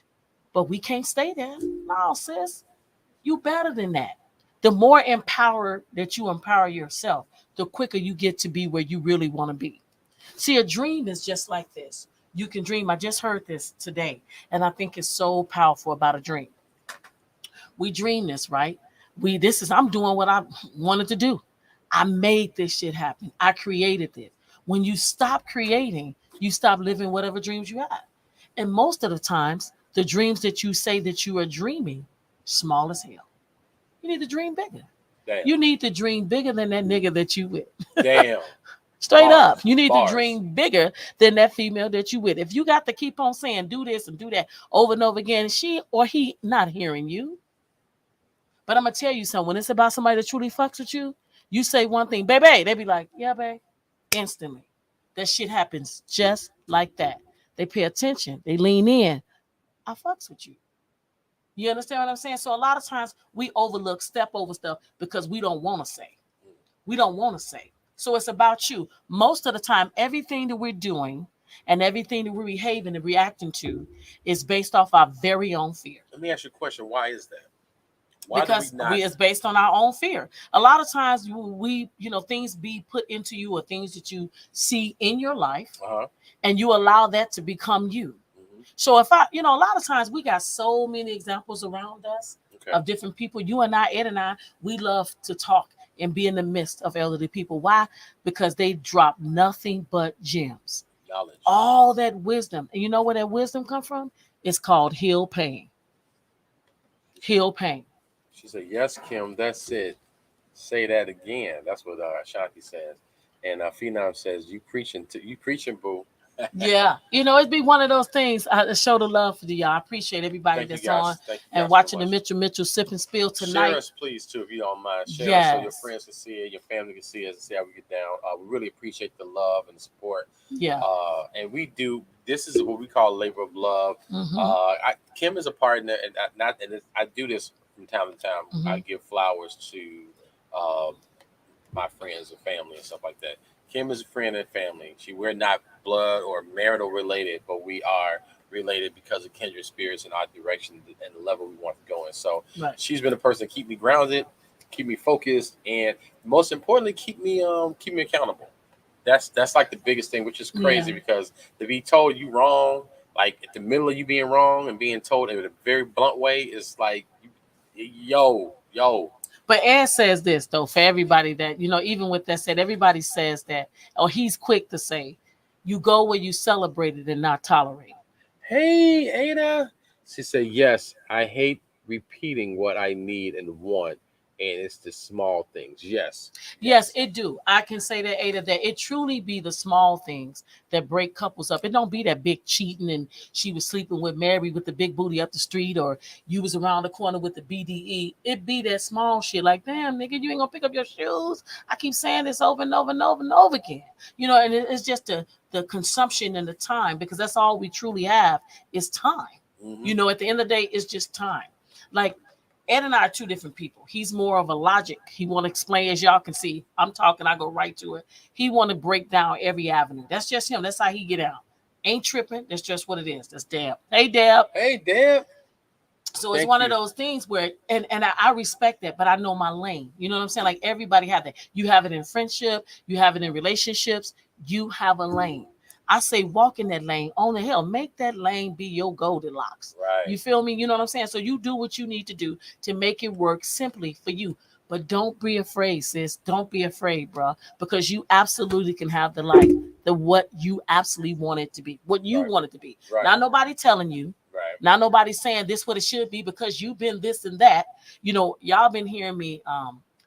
but we can't stay there. No, sis, you better than that. The more empowered that you empower yourself, the quicker you get to be where you really want to be. See, a dream is just like this. You can dream. I just heard this today, and I think it's so powerful about a dream. We dream this, right? I'm doing what I wanted to do. I made this shit happen. I created it. When you stop creating, you stop living whatever dreams you have. And most of the times, the dreams that you say that you are dreaming, small as hell. You need to dream bigger. Damn. You need to dream bigger than that nigga that you with. Damn. Straight up. You need to dream bigger than that female that you with. If you got to keep on saying do this and do that over and over again, she or he not hearing you. But I'm going to tell you something. When it's about somebody that truly fucks with you, you say one thing, baby, they be like, yeah, babe, instantly. That shit happens just like that. They pay attention. They lean in. I fucks with you. You understand what I'm saying? So a lot of times we overlook, step over stuff because we don't want to say. We don't want to say. So it's about you. Most of the time, everything that we're doing and everything that we're behaving and reacting to is based off our very own fear. Let me ask you a question. Why is that? Because it's based on our own fear. A lot of times things be put into you or things that you see in your life and you allow that to become you. Mm-hmm. So a lot of times we got so many examples around us of different people. You and I, Ed and I, we love to talk and be in the midst of elderly people. Why? Because they drop nothing but gems. Knowledge. All that wisdom. And you know where that wisdom come from? It's called heal pain. Heal pain. She said, yes, Kim, that's it. Say that again. That's what Ashanti says. And Phenom says, you preaching, boo. Yeah, it'd be one of those things. I show the love for y'all. I appreciate everybody Thank you that's on guys. Thank you and guys so watching the much. Mitchell Sip and Spill Share tonight. us, please, too, if you don't mind. Share us so your Yes. friends can see it, your family can see us, and see how we get down. We really appreciate the love and the support. Yeah. And we do. This is what we call labor of love. Mm-hmm. Kim is a partner, and I do this from time to time. Mm-hmm. I give flowers to uh, my friends and family and stuff like that. Kim is a friend and family. We're not blood or marital related, but we are related because of kindred spirits and our direction and the level we want to go in. So Right. she's been a person to keep me grounded, keep me focused, and most importantly, keep me accountable. That's like the biggest thing, which is Yeah. crazy because to be told you wrong, like at the middle of you being wrong and being told in a very blunt way, is like, yo. But Ed says this though for everybody that even with that said, everybody says that, or he's quick to say, you go where you celebrate it and not tolerate. Hey, Ada. She said, yes, I hate repeating what I need and want, and it's the small things. Yes, Yes, yes. it do. I can say that, Ada, that it truly be the small things that break couples up. It don't be that big cheating and she was sleeping with Mary with the big booty up the street, or you was around the corner with the BDE. It be that small shit like, damn, nigga, you ain't gonna pick up your shoes. I keep saying this over and over and over and over again. And it's just the consumption and the time, because that's all we truly have is time. Hmm. At the end of the day, it's just time. Like, Ed and I are two different people. He's more of a logic. He want to explain, as y'all can see. I'm talking, I go right to it. He want to break down every avenue. That's just him. That's how he get out. Ain't tripping. That's just what it is. That's Deb. Hey, Deb. Hey, Deb. So it's Thank one of you. those things where, and I respect that, but I know my lane. You know what I'm saying? Like, everybody have that. You have it in friendship. You have it in relationships. You have a lane. I say walk in that lane. On the hell, make that lane be your Goldilocks. Right. You feel me? You know what I'm saying? So you do what you need to do to make it work simply for you. But don't be afraid, sis. Don't be afraid, bro, because you absolutely can have the life, the what you absolutely want it to be, what you Right. want it to be. Right. Not nobody telling you. Right. Now nobody's saying this what it should be because you've been this and that. Y'all been hearing me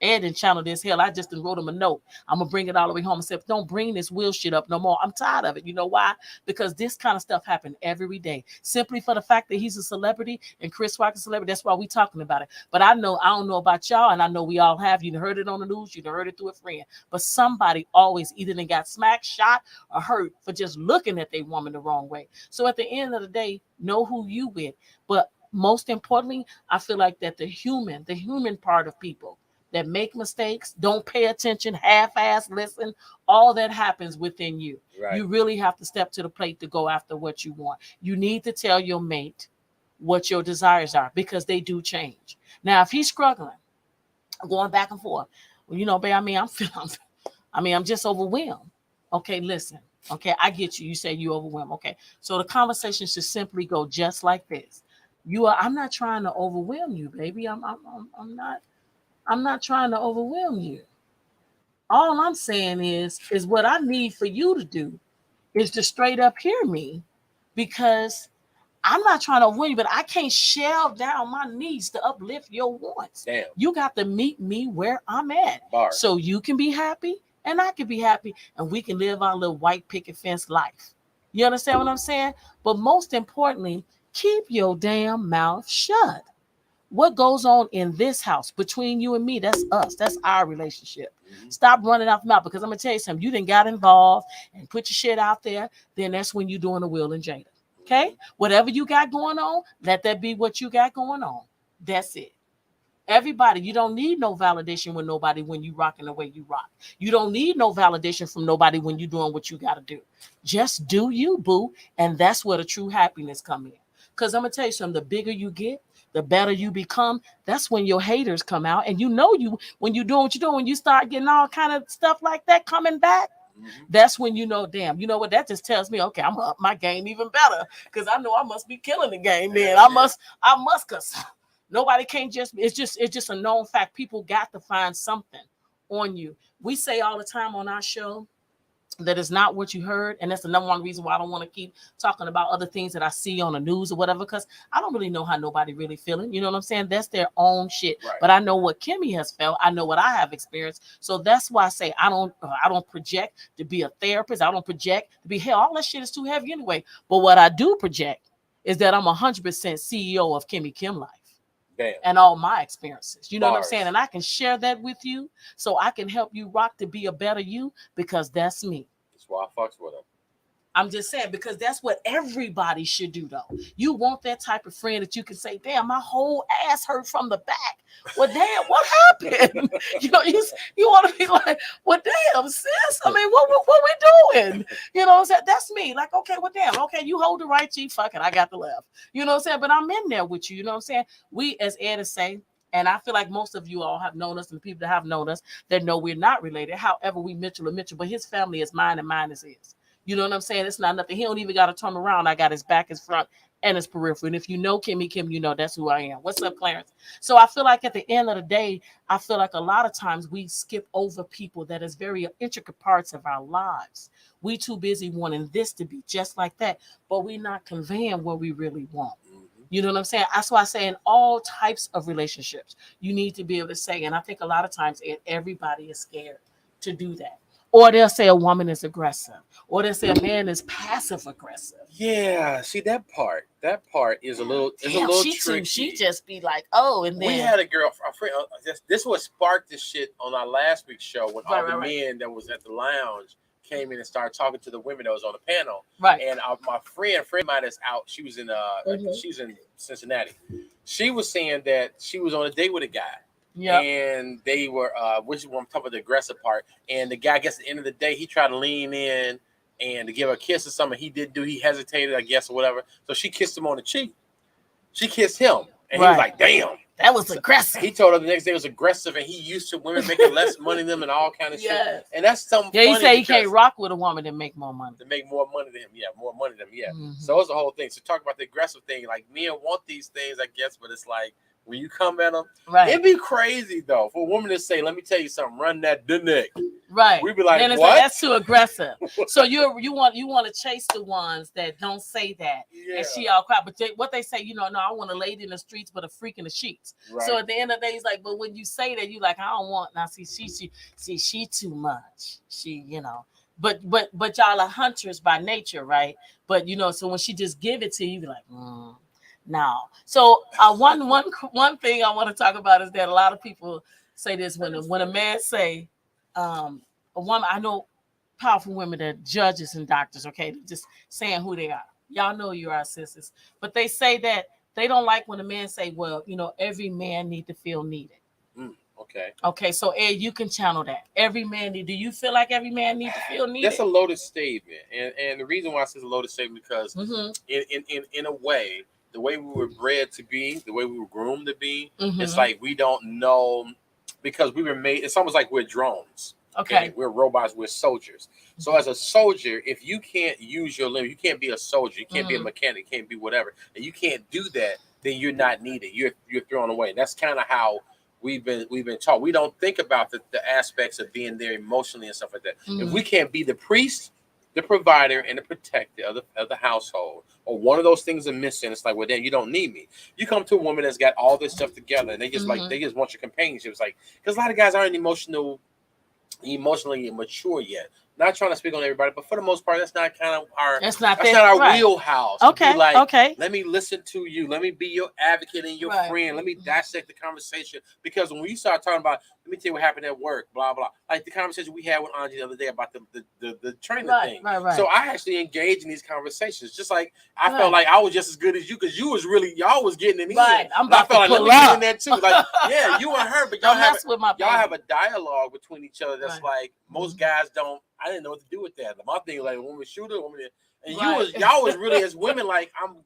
Ed and channel this hell. I just wrote him a note. I'm gonna bring it all the way home and say, don't bring this will shit up no more. I'm tired of it. You know why? Because this kind of stuff happened every day. Simply for the fact that he's a celebrity and Chris Rock is a celebrity. That's why we talking about it. But I don't know about y'all, and I know we all have. You heard it on the news, you heard it through a friend. But somebody always either they got smacked, shot, or hurt for just looking at their woman the wrong way. So at the end of the day, know who you with. But most importantly, I feel like that the human part of people that make mistakes, don't pay attention, half-ass listen, all that happens within you. Right. You really have to step to the plate to go after what you want. You need to tell your mate what your desires are, because they do change. Now, if he's struggling, going back and forth, well, babe, I'm just overwhelmed. Okay, listen. Okay, I get you. You say you overwhelmed. Okay, so the conversation should simply go just like this. I'm not trying to overwhelm you, baby. I'm not. I'm not trying to overwhelm you. All I'm saying is what I need for you to do is to straight up hear me, because I'm not trying to win you, but I can't shelve down my needs to uplift your wants. Damn. You got to meet me where I'm at, Bars. so you can be happy and I can be happy, and we can live our little white picket fence life. You understand what I'm saying? But most importantly, keep your damn mouth shut. What goes on in this house between you and me, that's us. That's our relationship. Mm-hmm. Stop running off mouth, because I'm gonna tell you something. You didn't got involved and put your shit out there, then that's when you doing the Will and Jada. Okay? Mm-hmm. Whatever you got going on, let that be what you got going on. That's it. Everybody, you don't need no validation with nobody when you rocking the way you rock. You don't need no validation from nobody when you doing what you got to do. Just do you, boo, and that's where the true happiness come in. Because I'm gonna tell you something. The bigger you get, the better you become. That's when your haters come out, and you when you doing what you're doing. When you start getting all kind of stuff like that coming back, Mm-hmm. that's when you know, damn, you know what? That just tells me, okay, I'm up my game even better, because I know I must be killing the game. Then I must, cause nobody can't just. It's just a known fact. People got to find something on you. We say all the time on our show, that is not what you heard. And that's the number one reason why I don't want to keep talking about other things that I see on the news or whatever, because I don't really know how nobody really feeling. You know what I'm saying? That's their own shit. Right. But I know what Kimmy has felt. I know what I have experienced. So that's why I say I don't project to be a therapist. I don't project to be hell. All that shit is too heavy anyway. But what I do project is that I'm 100% CEO of Kimmy Kim Life. Damn. And all my experiences. You know what I'm Bars. saying? And I can share that with you so I can help you rock to be a better you, because that's me. That's why I fucks with him. I'm just saying, because that's what everybody should do, though. You want that type of friend that you can say, damn, my whole ass hurt from the back. Well, damn, what happened? You know, you want to be like, well, damn, sis. I mean, what we doing? You know what I'm saying? That's me. Like, okay, well, damn, okay, you hold the right cheek, fuck it, I got the left. You know what I'm saying? But I'm in there with you. You know what I'm saying? We, as Ed is saying, and I feel like most of you all have known us, and the people that have known us, that know we're not related. However, we Mitchell and Mitchell, but his family is mine and mine is his. You know what I'm saying? It's not nothing. He don't even got to turn around. I got his back, his front, and his periphery. And if you know Kimmy Kim, you know that's who I am. What's up, Clarence? So I feel like at the end of the day, I feel like a lot of times we skip over people that is very intricate parts of our lives. We too busy wanting this to be just like that, but we not conveying what we really want. You know what I'm saying? That's why I say in all types of relationships, you need to be able to say, and I think a lot of times everybody is scared to do that. Or they'll say a woman is aggressive. Or they'll say a man is passive aggressive. Yeah, see that part. That part is a little she tricky. Too, she just be like, oh, and then we had a girl, a friend. This what sparked this shit on our last week's show when all the men that was at the lounge came in and started talking to the women that was on the panel. Right. And my friend of mine is out. She was in she's in Cincinnati. She was saying that she was on a date with a guy. Yeah. And they were which is what I'm talking about, the aggressive part. And the guy, I guess at the end of the day, he tried to lean in and to give her a kiss or something. He didn't do. He hesitated, I guess, or whatever. So she kissed him on the cheek. She kissed him, and he was like, "Damn, that was aggressive." He told her the next day it was aggressive, and he used to women making less money than them and all kind of shit. And that's something. Yeah, he said he can't rock with a woman that make more money. To make more money than him, yeah, more money than him, yeah. Mm-hmm. So it's the whole thing. So talk about the aggressive thing. Like men want these things, I guess, but it's like when you come at them, it'd be crazy though for a woman to say, "Let me tell you something, run that neck." Right. We'd be like, "What? Like, that's too aggressive." So you want to chase the ones that don't say that, and she all quiet. But what they say, no, I want a lady in the streets, but a freak in the sheets. Right. So at the end of the day, he's like, but when you say that, you like, I don't want. Now see, she too much. But y'all are hunters by nature, right? But so when she just give it to you, you be like, No. So one thing I want to talk about is that a lot of people say this when a man say, a woman, I know powerful women that judges and doctors, okay, just saying who they are. Y'all know you are sisters, but they say that they don't like when a man say, well, every man need to feel needed. Okay. Okay. So Ed, you can channel that. Every man need. Do you feel like every man need to feel needed? That's a loaded statement, and the reason why I say it's a loaded statement because in a way, the way we were bred to be, the way we were groomed to be, it's like we don't know because we were made. It's almost like we're drones. Okay, we're robots. We're soldiers. So as a soldier, if you can't use your limb, you can't be a soldier. You can't be a mechanic. You can't be whatever, and you can't do that. Then you're not needed. You're thrown away. And that's kind of how we've been taught. We don't think about the aspects of being there emotionally and stuff like that. If we can't be the priest, the provider, and the protector of the household, or one of those things are missing, it's like, well, then you don't need me. You come to a woman that's got all this stuff together, and they just like they just want your companionship. It's like because a lot of guys aren't emotionally mature yet. Not trying to speak on everybody, but for the most part, that's not kind of our our wheelhouse. Okay, okay. Let me listen to you. Let me be your advocate and your friend. Let me dissect the conversation because when we start talking about, let me tell you what happened at work, blah blah. Like the conversation we had with Angie the other day about the training thing. Right. So I actually engaged in these conversations, just like I felt like I was just as good as you because you was really y'all was getting it in. Right. I felt like let me get in there too. Like yeah, you and her, but y'all have a dialogue between each other that's like most guys don't. I didn't know what to do with that. My thing like a woman shooter, and y'all was really as women like I'm.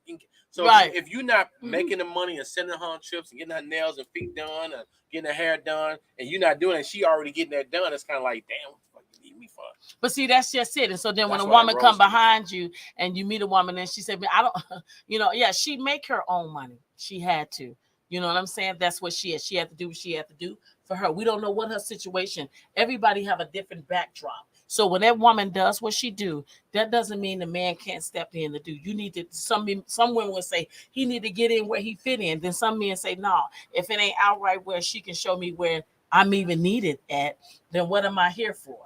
So if you're not making the money and sending her on trips and getting her nails and feet done and getting her hair done, and you're not doing it, and she already getting that done, it's kind of like damn, what the fuck you need me for? But see, that's just it. And so then when a woman come behind you and you meet a woman and she said, I don't, she make her own money. She had to. You know what I'm saying? That's what she is. She had to do what she had to do for her. We don't know what her situation. Everybody have a different backdrop. So when that woman does what she do, that doesn't mean the man can't step in to do. You need to. Some women would say he need to get in where he fit in. Then some men say no. If it ain't outright where she can show me where I'm even needed at, then what am I here for?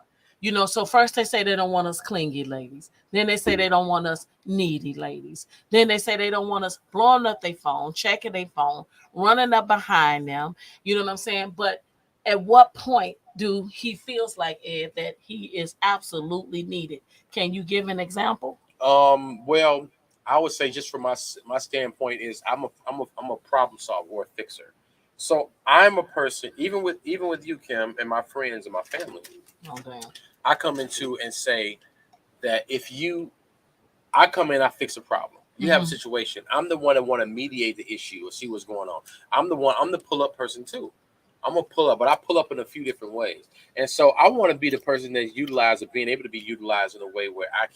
So first they say they don't want us clingy ladies. Then they say they don't want us needy ladies. Then they say they don't want us blowing up their phone, checking their phone, running up behind them. You know what I'm saying? But at what point do he feels like, Ed, that he is absolutely needed? Can you give an example? Well, I would say just from my standpoint is I'm a problem solver or a fixer. So I'm a person, even with you, Kim, and my friends and my family. Oh damn. I come into and say that if you, I come in, I fix a problem. You have a Mhm. situation. I'm the one that want to mediate the issue or see what's going on. I'm the one. I'm the pull up person too. I'm gonna pull up, but I pull up in a few different ways. And so I want to be the person that's utilized or being able to be utilized in a way where I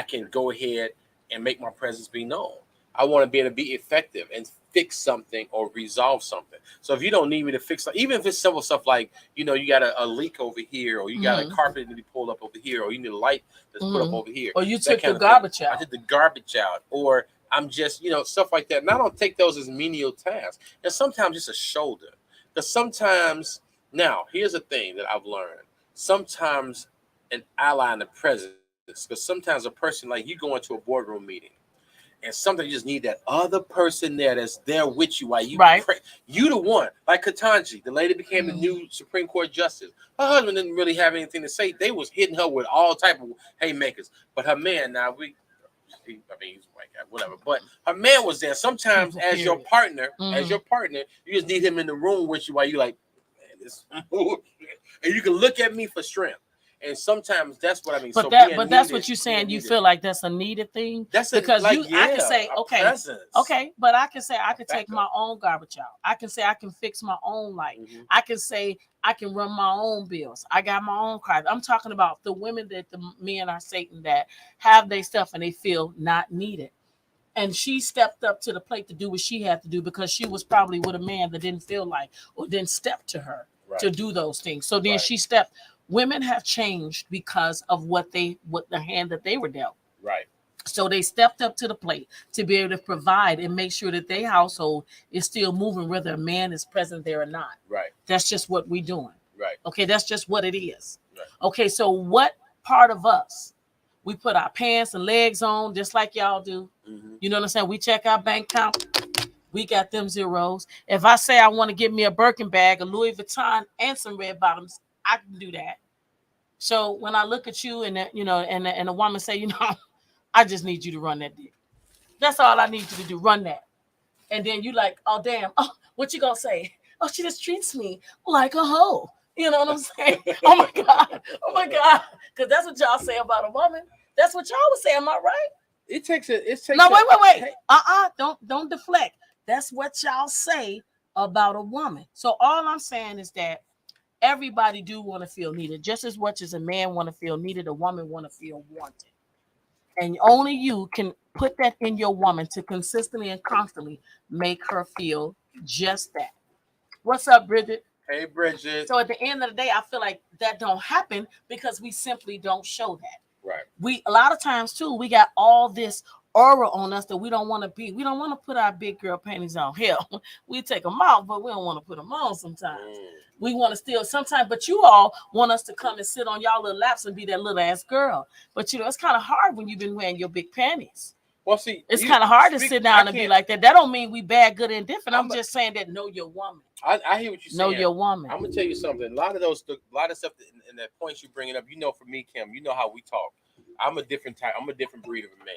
can go ahead and make my presence be known. I want to be able to be effective and fix something or resolve something. So if you don't need me to fix, even if it's simple stuff like you got a leak over here, or you got a Mhm. carpet that need to be pulled up over here, or you need a light that's put up Mhm. over here, Or you that took the kind of thing. garbage I out. did the garbage out, or I'm just stuff like that. And I don't take those as menial tasks. And sometimes it's a shoulder. Because sometimes, now here's a thing that I've learned. Sometimes an ally in the presence, because sometimes a person, like, you go into a boardroom meeting, and sometimes you just need that other person there that's there with you while you Right. pray. You the one, like Katanji, the lady became the Mhm. new Supreme Court justice. Her husband didn't really have anything to say. They was hitting her with all type of haymakers. But her man, now he's a white guy, whatever. But her man was there. Sometimes Period. as Mhm. your partner, you just need him in the room with you while you like, man, this bullshit. And you can look at me for strength. And sometimes that's what I mean. So But that's what you're saying. being You needed. feel like that's a needed thing That's a because like I can yeah, say, a okay, presence, but I can say I a can take backup. my own garbage out. I can say I can fix my own light. Hmm. I can say I can run my own bills. I got my own cars. I'm talking about the women that the men are Satan that have their stuff and they feel not needed. And she stepped up to the plate to do what she had to do because she was probably with a man that didn't feel like or didn't step to her to Right, do those things. So then right, she stepped. Women have changed because of what the hand that they were dealt. right, So they stepped up to the plate to be able to provide and make sure that their household is still moving, whether a man is present there or not. right, That's just what we're doing. right, Okay, that's just what it is. right. Okay, so what part of us we put our pants and legs on just like y'all do? Hmm. You know what I'm saying? We check our bank account. We got them zeros. If I say I want to get me a Birkin bag, a Louis Vuitton, and some red bottoms, I can do that. So when I look at you and and a woman say, I just need you to run that dick. That's all I need you to do. Run that. And then you like, oh damn, oh, what you gonna say? Oh, she just treats me like a hoe. You know what I'm saying? Oh my god, oh my god, because that's what y'all say about a woman. That's what y'all would say. Am I right? It takes a. It No, takes a. wait. Hey, Don't deflect. That's what y'all say about a woman. So all I'm saying is that everybody do want to feel needed, just as much as a man want to feel needed, a woman want to feel wanted. And only you can put that in your woman to consistently and constantly make her feel just that. What's up, Bridget? hey, Bridget. So at the end of the day, I feel like that don't happen because we simply don't show that. Right. We a lot of times too, we got all this aura on us that we don't want to be. We don't want to put our big girl panties on. Hell, we take them off, but we don't want to put them on sometimes. Mm. We want to still sometimes, but you all want us to come and sit on y'all little laps and be that little ass girl. But it's kind of hard when you've been wearing your big panties. Well, see, It's you kind of hard to speak. sit I down and be can't. like that. That don't mean we bad, good, and different. I'm I'm. just saying that know your woman. I hear what you're Know saying. your woman. I'm gonna tell you something. A lot of stuff and that points you bringing up. For me, Kim, you know how we talk. I'm a different type. I'm a different breed of a man.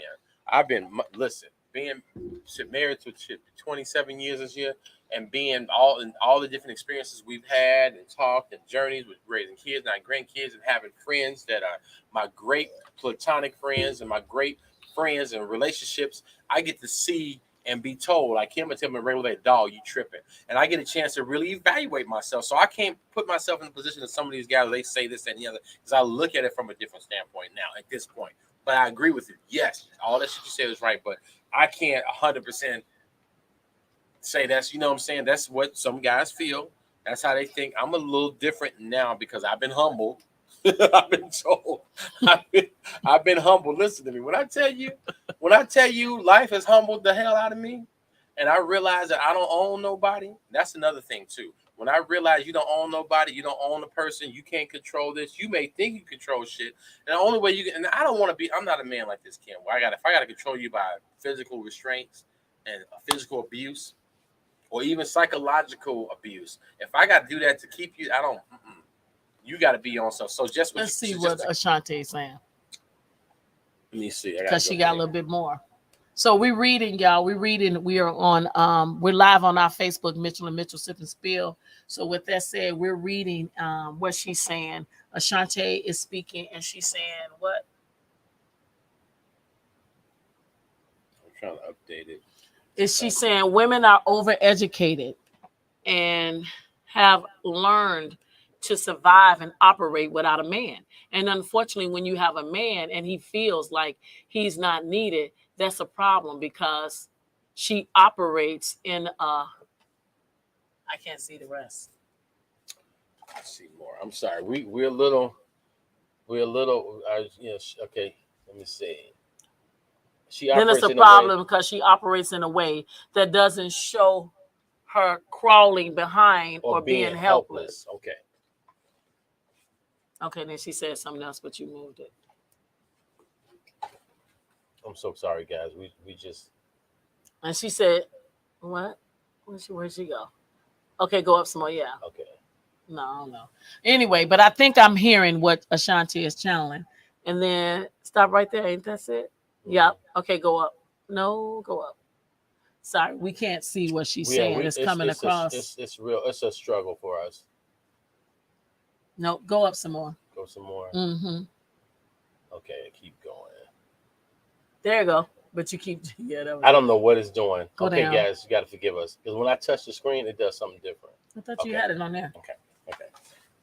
I've been listen, being married to 27 years this year, and being all the different experiences we've had and talked and journeys with raising kids and our grandkids and having friends that are my great platonic friends and my great friends and relationships. I get to see and be told, like him and tell me regular dog, you tripping. And I get a chance to really evaluate myself. So I can't put myself in the position of some of these guys, they say this and the other, because I look at it from a different standpoint now at this point. But I agree with you. Yes, all that shit you said is right, but I can't 100% say that's, you know what I'm saying? That's what some guys feel. That's how they think. I'm a little different now because I've been humbled. I've been told. I've been humbled. Listen to me. When I tell you, life has humbled the hell out of me, and I realize that I don't own nobody. That's another thing too. When I realize you don't own nobody, you don't own a person, you can't control this. You may think you control shit, and the only way you can. And I don't want to be. I'm not a man like this, Kim. Where if I got to control you by physical restraints and physical abuse, or even psychological abuse. If I got to do that to keep you, I don't. You got to be on stuff. So just Let's see what Ashanti is saying. Let me see. Because she got a little bit more. So we're reading, y'all. We are on. We're live on our Facebook, Mitchell&Mitchell Sip and Spill. So with that said, we're reading what she's saying. Ashanti is speaking, and she's saying what? I'm trying to update it. Is she saying women are overeducated and have learned to survive and operate without a man. And unfortunately, when you have a man and he feels like he's not needed, that's a problem because she operates in a. I can't see the rest. I see more. I'm sorry. We're a little. Yes. Okay. Let me see. Then it's a problem because she operates in a way that doesn't show her crawling behind or being helpless. Okay. Okay, then she said something else, but you moved it. I'm so sorry, guys. We just. And she said, "What? Where'd she go? Okay, go up some more. Yeah. Okay. No, I don't know. Anyway, but I think I'm hearing what Ashanti is channeling. And then stop right there. Ain't that it? Yep. Okay, go up. No, go up. Sorry, we can't see what she's saying. It's coming across. It's real. It's a struggle for us. No, go up some more. Go some more. Mm-hmm. Okay, keep going. There you go. But you keep. Yeah, that was I don't know what it's doing. Go okay, down. Guys, you got to forgive us because when I touch the screen, it does something different. I thought you had it on there. Okay.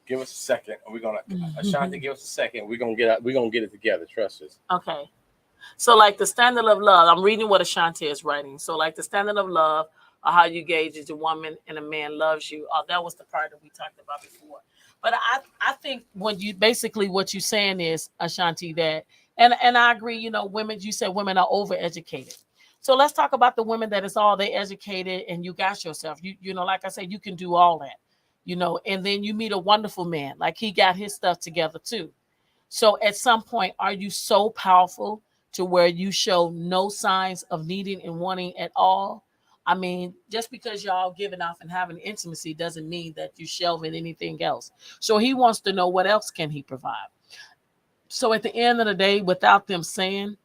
Give us a second. We're gonna Ashanti. Give us a second. We're gonna get it together. Trust us. Okay. So, like the standard of love, I'm reading what Ashanti is writing. So, like the standard of love, or how you gauge if a woman and a man loves you. That was the part that we talked about before. But I think when you basically what you're saying is, Ashanti, that and I agree. You know, women. You said women are overeducated. So let's talk about the women that is all they educated and you got yourself. You know, like I said, you can do all that. You know, and then you meet a wonderful man, like he got his stuff together too. So at some point, are you so powerful to where you show no signs of needing and wanting at all? I mean, just because y'all giving off and having intimacy doesn't mean that you shelving anything else. So he wants to know what else can he provide. So at the end of the day, without them saying,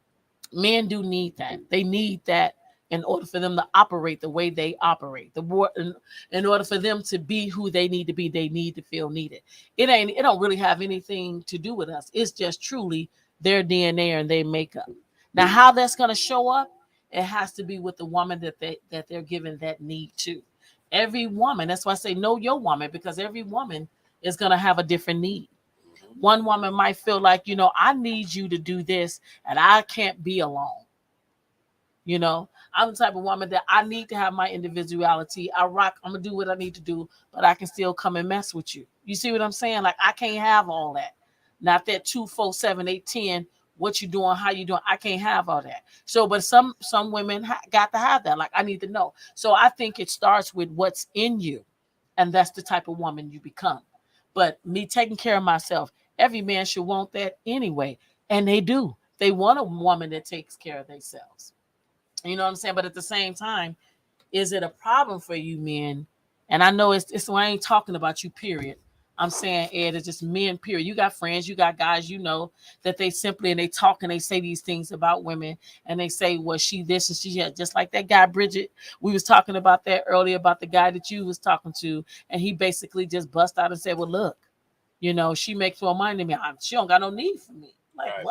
men do need that. They need that in order for them to operate the way they operate. In order for them to be who they need to be, they need to feel needed. It don't really have anything to do with us. It's just truly their DNA and their makeup. Now, how that's going to show up, it has to be with the woman that they're giving that need to. Every woman, that's why I say know your woman, because every woman is going to have a different need. One woman might feel like, you know, I need you to do this and I can't be alone. You know, I'm the type of woman that I need to have my individuality. I'm going to do what I need to do, but I can still come and mess with you. You see what I'm saying? Like, I can't have all that. Not that 2, 4, 7, 8, 10, what you doing, how you doing. I can't have all that. So, but some women got to have that. Like, I need to know. So I think it starts with what's in you. And that's the type of woman you become. But me taking care of myself, every man should want that anyway. And they do. They want a woman that takes care of themselves. You know what I'm saying? But at the same time, is it a problem for you men? And I know it's I ain't talking about you, period. I'm saying, Ed, it's just men, period. You got friends, you got guys, you know, that they simply, and they talk and they say these things about women. And they say, well, she this and she that. Just like that guy, Bridget. We was talking about that earlier, about the guy that you was talking to. And he basically just bust out and said, well, look, you know, she makes more money than me. She don't got no need for me. Like, right.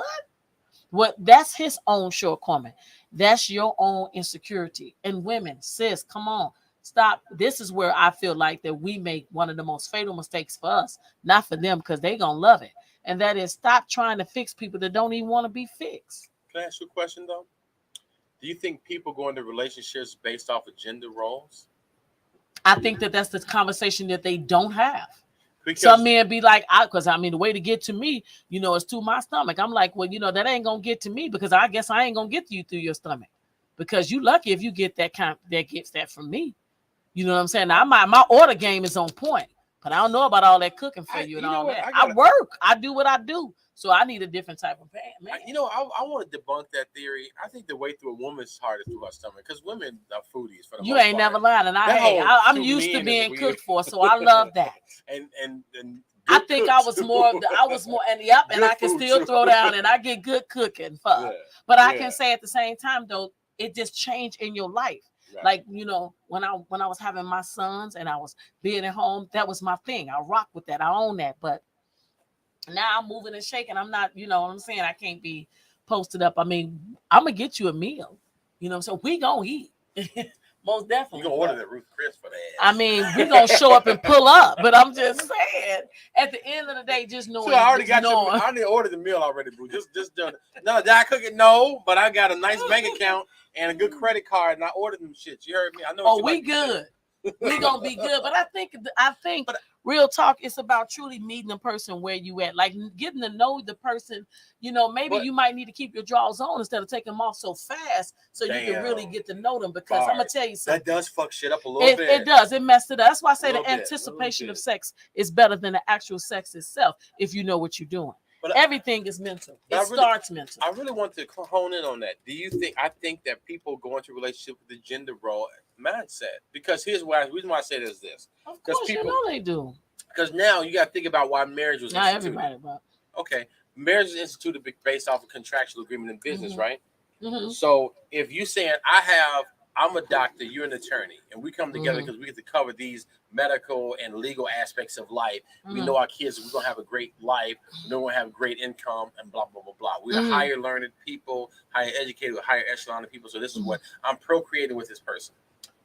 What? That's his own shortcoming. That's your own insecurity. And women, sis, come on, stop. This is where I feel like that we make one of the most fatal mistakes for us, not for them, because they gonna love it. And that is, stop trying to fix people that don't even want to be fixed. Can I ask you a question though? Do you think people go into relationships based off of gender roles? I think that that's the conversation that they don't have. Some men be like, because I mean, the way to get to me, is through my stomach. I'm like, well, that ain't gonna get to me because I guess I ain't gonna get to you through your stomach, because you lucky if you get that gets that from me. You know what I'm saying? Now my order game is on point, but I don't know about all that cooking for you and all that. I work, I do what I do, so I need a different type of man. I want to debunk that theory. I think the way through a woman's heart is through her stomach, because women are foodies for the most part. You ain't never lied, and I'm used to being cooked for, so I love that. and I think I was more, and I can still throw down, and I get good cooking for. Yeah. But I can say at the same time though, it just changed in your life. Right. Like, when I was having my sons and I was being at home, that was my thing. I rock with that. I own that. But now I'm moving and shaking. I'm not, what I'm saying? I can't be posted up. I mean, I'm gonna get you a meal. So we gonna eat. Most definitely. You're gonna order that Ruth Chris for that. I mean, we're gonna show up and pull up, but I'm just saying, at the end of the day, just knowing. So I already got I already ordered the meal already, boo. Just done. No, did I cook it? No, but I got a nice bank account and a good credit card, and I ordered them shits. You heard me? I know. Oh, we good. We gonna be good. But I think real talk, it's about truly meeting the person where you at, like getting to know the person. Maybe you might need to keep your drawers on instead of taking them off so fast, so you can really get to know them. Because I'm gonna tell you something, that does fuck shit up a little bit. It does. It messed it up. That's why I say the anticipation of sex is better than the actual sex itself, if you know what you're doing. But everything is mental. It starts mental. I really want to hone in on that. Do you think? I think that people go into a relationship with the gender role mindset, because here's why. The reason why I say this is this. Of course, people, they do. Because now you got to think about why marriage was instituted. Not everybody, but okay, marriage is instituted based off a contractual agreement in business, right? Mm-hmm. So if you saying I'm a doctor, you're an attorney, and we come together because we get to cover these medical and legal aspects of life. We know our kids, we're going to have a great life. We're going to have great income and blah, blah, blah, blah. We're higher learned people, higher educated, higher echelon of people. So this is what I'm procreating with this person.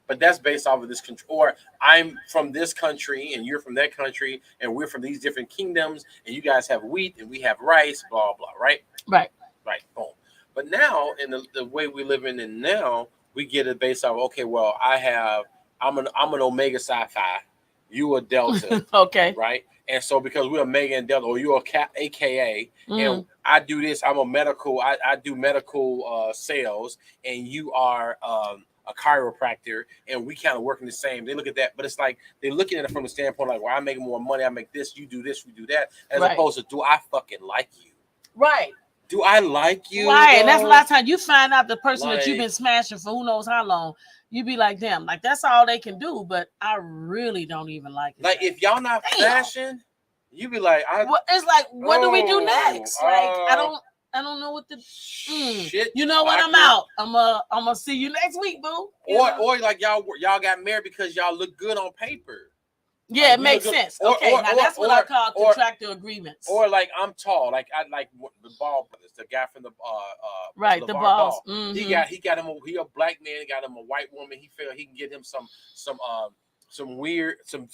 But that's based off of this country. Or I'm from this country and you're from that country and we're from these different kingdoms and you guys have wheat and we have rice, blah, blah, right? Right. Right, boom. But now, in the way we live in now, we get it based off, okay, well, I'm an Omega Psi Phi, you a Delta. Okay. Right? And so because we're Omega and Delta, or you're a AKA, and I do this, I'm a medical, I do medical sales, and you are a chiropractor, and we kind of working the same. They look at that, but it's like they're looking at it from the standpoint like, well, I make more money, I make this, you do this, we do that, as opposed to, do I fucking like you? Right. Do I like you? Right, though? And that's a lot of times you find out the person that you've been smashing for who knows how long. You be like, damn, like that's all they can do, but I really don't even like it. Like if y'all not flashing, you be like, it's like, what do we do next? Like I don't know what to shit. You know what? I'm out. I'm gonna see you next week, boo. Or like y'all got married because y'all look good on paper. Yeah, it makes sense. Okay, now that's what I call contractual agreements. Or like I'm tall, like I like the Ball brothers, the guy from the right, the Balls. He got him he a black man, got him a white woman. He felt he can get him some weird some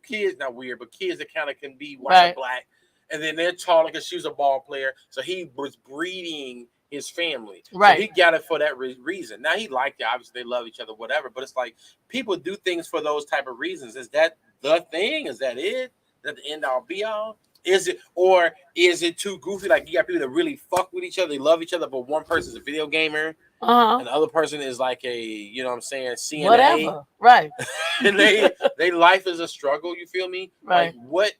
kids, not weird, but kids that kind of can be white or black, and then they're tall because she was a ball player, so he was breeding his family. Right. So he got it for that reason. Now he liked it. Obviously, they love each other, whatever. But it's like people do things for those type of reasons. Is that the thing? Is that it? Is that the end all be all? Is it, or is it too goofy? Like you got people that really fuck with each other, they love each other, but one person's a video gamer, and the other person is like a, you know what I'm saying, CNA. Whatever. Right. And they life is a struggle. You feel me? Right. Like what?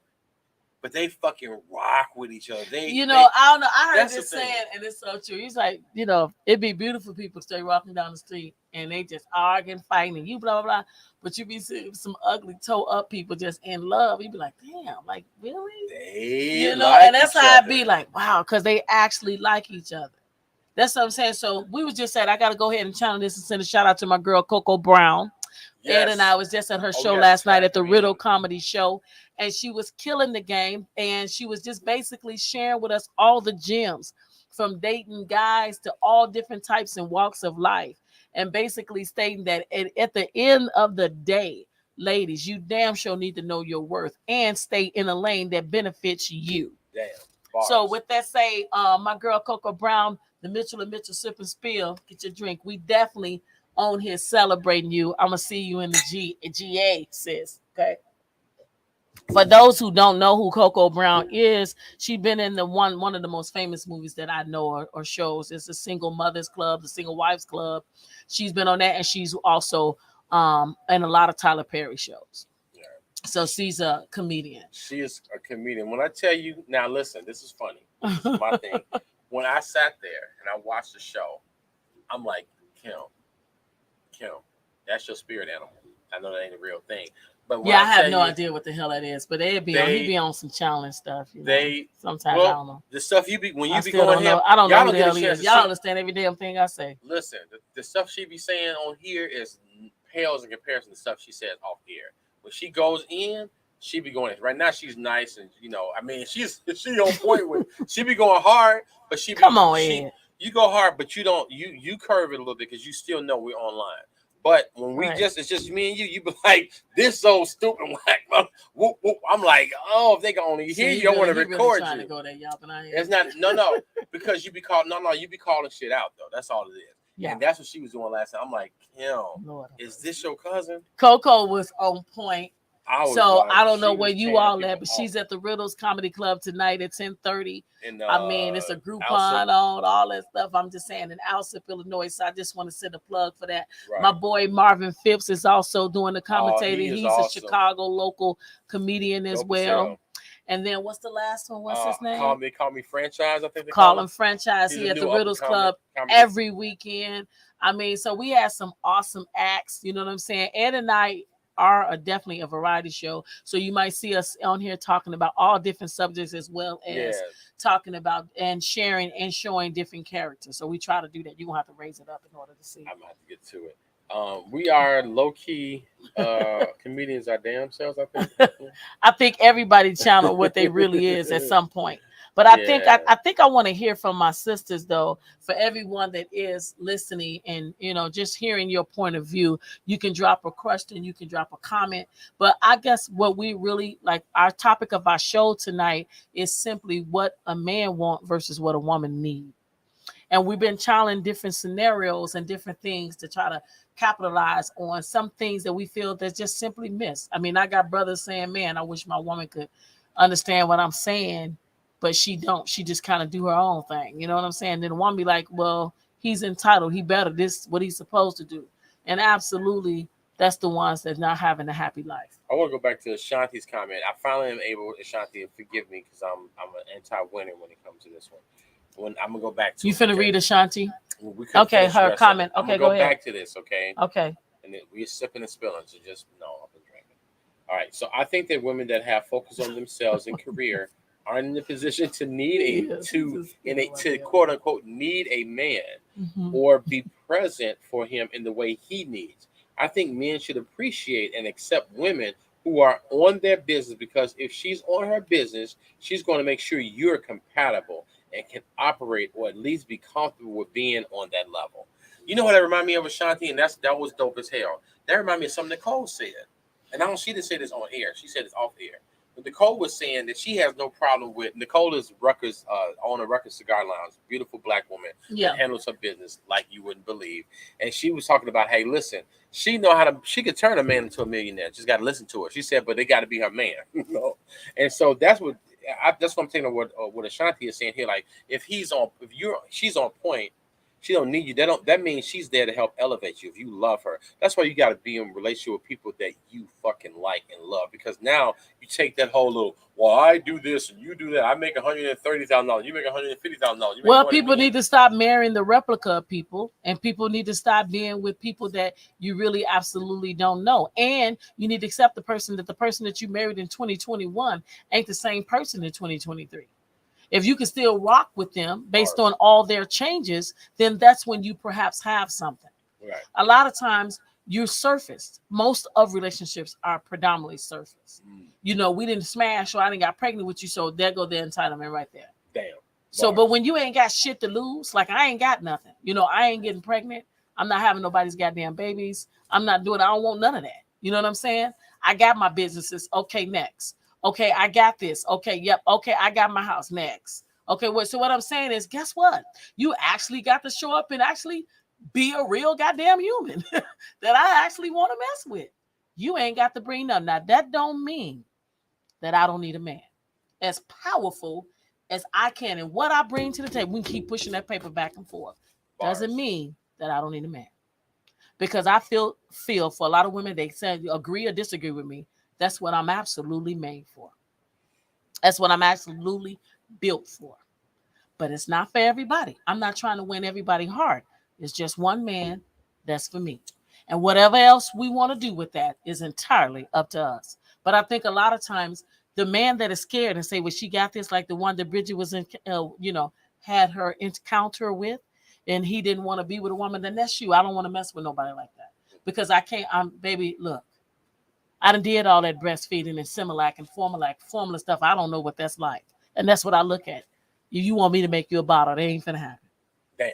But they fucking rock with each other. I don't know. I heard this saying, and it's so true. He's like, it'd be beautiful people stay walking down the street and they just arguing, fighting, and you blah, blah, blah. But you be seeing some ugly toe up people just in love. You'd be like, damn, like, really? And that's how I'd be like, wow, because they actually like each other. That's what I'm saying. So we was just saying, I got to go ahead and channel this and send a shout out to my girl, Coco Brown. Yes. Ed and I was just at her show last night at the Riddle Comedy Show, and she was killing the game, and she was just basically sharing with us all the gems from dating guys to all different types and walks of life, and basically stating that at the end of the day, ladies, you damn sure need to know your worth and stay in a lane that benefits you. Damn. Bars. So with that say, my girl Coco Brown, the Mitchell&Mitchell Sip and Spill, get your drink. We definitely on here celebrating you. I'm gonna see you in the GA, sis. Okay. For those who don't know who Coco Brown is, she's been in the one of the most famous movies that I know or shows. It's the Single Mothers Club, the Single Wives Club. She's been on that, and she's also in a lot of Tyler Perry shows. Yeah. So she's a comedian. She is a comedian. When I tell you, now listen, this is funny. This is my thing. When I sat there and I watched the show, I'm like, Kim, that's your spirit animal. I know that ain't a real thing. But Yeah, I have no idea what the hell that is, but he be on some challenge stuff. Sometimes I don't know the stuff you be when you I be still going don't here. know. I don't know who the hell get a he chance is. to Y'all see- understand every damn thing I say. Listen, the stuff she be saying on here is pales in comparison to stuff she says off the air. When she goes in, she be going. Right now, she's nice and I mean, she on point with. She be going hard, but she be, Come on, Ed. you go hard, but you don't. You curve it a little bit because you still know we're online. But when we Right. it's just me and you be like, this so stupid. Like, whoop, whoop. I'm like, oh, if they can only hear you, I want to record really you. To go there, y'all, but I ain't. It's not no, because you be calling you be calling shit out though. That's all it is. Yeah. And that's what she was doing last time. I'm like, is this your cousin? Coco was on point. So I don't know where you all at, but she's at the Riddles Comedy Club tonight at 10:30. I mean, it's a Groupon on all that stuff. I'm just saying in Alsip, Illinois. So I just want to send a plug for that. Right. My boy Marvin Phipps is also doing the commentating. He's awesome. A Chicago local comedian as well. And then what's the last one? What's his name? Call me Franchise. I think they call him Franchise. He at the Riddles Club every weekend. I mean, so we had some awesome acts. You know what I'm saying? Ed and I are definitely a variety show. So you might see us on here talking about all different subjects as well as talking about and sharing and showing different characters. So we try to do that. You're going to have to raise it up in order to see. I'm going to have to get to it. We are low-key comedians our damn selves, I think. I think everybody channel what they really is at some point. But I think I want to hear from my sisters, though, for everyone that is listening and, just hearing your point of view. You can drop a question, you can drop a comment. But I guess what we really like, our topic of our show tonight is simply what a man wants versus what a woman needs. And we've been challenging different scenarios and different things to try to capitalize on some things that we feel that's just simply missed. I mean, I got brothers saying, man, I wish my woman could understand what I'm saying, but she don't. She just kind of do her own thing. You know what I'm saying? Then one be like, well, he's entitled. He better this what he's supposed to do. And absolutely, that's the ones that's not having a happy life. I want to go back to Ashanti's comment. I finally am able, Ashanti, and forgive me because I'm an anti-winner when it comes to this one. When I'm gonna go back to you finna read Ashanti. Okay, her comment. Okay, go ahead. Back to this. Okay. And then we're sipping and spilling, so just I've been drinking. All right. So I think that women that have focus on themselves and career aren't in the position to need to quote unquote need a man or be present for him in the way he needs. I think men should appreciate and accept women who are on their business, because if she's on her business, she's going to make sure you're compatible and can operate or at least be comfortable with being on that level. You know what that remind me of, Ashanti? And that was dope as hell. That remind me of something Nicole said. And she didn't say this on air. She said this off air. But Nicole was saying that she has no problem with, Nicole is Rutgers, owner of Rutgers Cigar Lounge, beautiful black woman that handles her business like you wouldn't believe. And she was talking about, hey, listen, she could turn a man into a millionaire. Just got to listen to her. She said, but they got to be her man. And so that's what I'm thinking of what Ashanti is saying here. Like, if she's on point, she don't need you. That means she's there to help elevate you. If you love her, that's why you got to be in a relationship with people that you fucking like and love. Because now you take that whole little, well, I do this and you do that. I make $130,000. You make $150,000. Well, people need to stop marrying the replica of people, and people need to stop being with people that you really absolutely don't know. And you need to accept the person that you married in 2021 ain't the same person in 2023. If you can still rock with them based on all their changes, then that's when you perhaps have something. Right. A lot of times you're surfaced. Most of relationships are predominantly surface. We didn't smash, or I didn't got pregnant with you, so there go the entitlement right there. Damn. So, but when you ain't got shit to lose, like I ain't got nothing. I ain't getting pregnant. I'm not having nobody's goddamn babies. I don't want none of that. You know what I'm saying? I got my businesses. Okay, next. Okay, I got this. Okay, yep. Okay, I got my house. Next. Okay, so what I'm saying is, guess what? You actually got to show up and actually be a real goddamn human that I actually want to mess with. You ain't got to bring nothing. Now, that don't mean that I don't need a man. As powerful as I can and what I bring to the table, we can keep pushing that paper back and forth. Doesn't Bars. mean that I don't need a man. Because I feel for a lot of women, they say agree or disagree with me. That's what I'm absolutely made for. That's what I'm absolutely built for. But it's not for everybody. I'm not trying to win everybody's heart. It's just one man that's for me. And whatever else we want to do with that is entirely up to us. But I think a lot of times the man that is scared and say, well, she got this, like the one that Bridget was in, had her encounter with, and he didn't want to be with a woman, then that's you. I don't want to mess with nobody like that. Because I can't, baby, look, I done did all that breastfeeding and Similac and formula stuff. I don't know what that's like. And that's what I look at. You want me to make you a bottle. That ain't finna happen. Damn.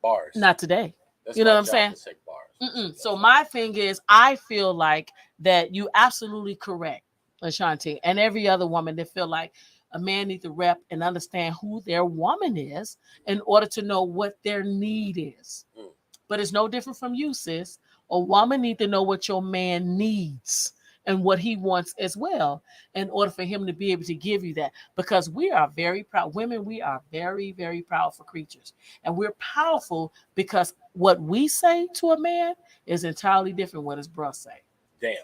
Bars. Not today. That's you know my what I'm job saying? to say bars. So my thing is, I feel like that you absolutely correct, Ashanti, and every other woman that feel like a man needs to rep and understand who their woman is in order to know what their need is. But it's no different from you, sis. A woman needs to know what your man needs and what he wants as well in order for him to be able to give you that. Because we are very proud. Women, we are very, very powerful creatures. And we're powerful because what we say to a man is entirely different what his bro say. Damn.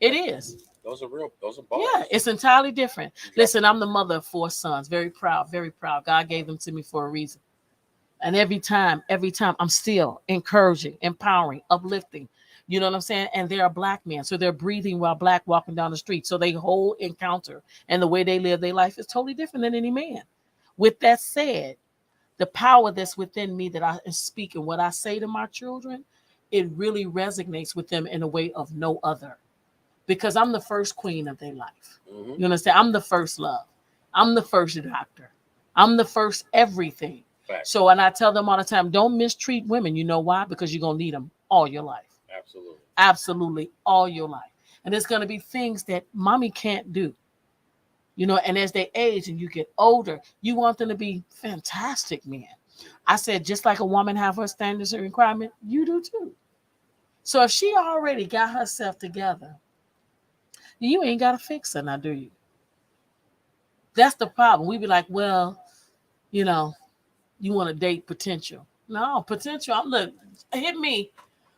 It is. Those are real. Those are bars. Yeah, it's entirely different. Listen, I'm the mother of 4 sons. Very proud, very proud. God gave them to me for a reason. And every time, I'm still encouraging, empowering, uplifting. You know what I'm saying? And they're a black man. So they're breathing while black walking down the street. So they whole encounter and the way they live their life is totally different than any man. With that said, the power that's within me that I speak and what I say to my children, it really resonates with them in a way of no other. Because I'm the first queen of their life. You understand? I'm the first love. I'm the first doctor. I'm the first everything. So, and I tell them all the time, don't mistreat women. You know why? Because you're going to need them all your life. Absolutely. Absolutely all your life. And there's going to be things that mommy can't do. And as they age and you get older, you want them to be fantastic men. I said, just like a woman have her standards and requirement, you do too. So if she already got herself together, you ain't got to fix her now, do you? That's the problem. We be like, well, you want to date potential. No, potential. Look, hit me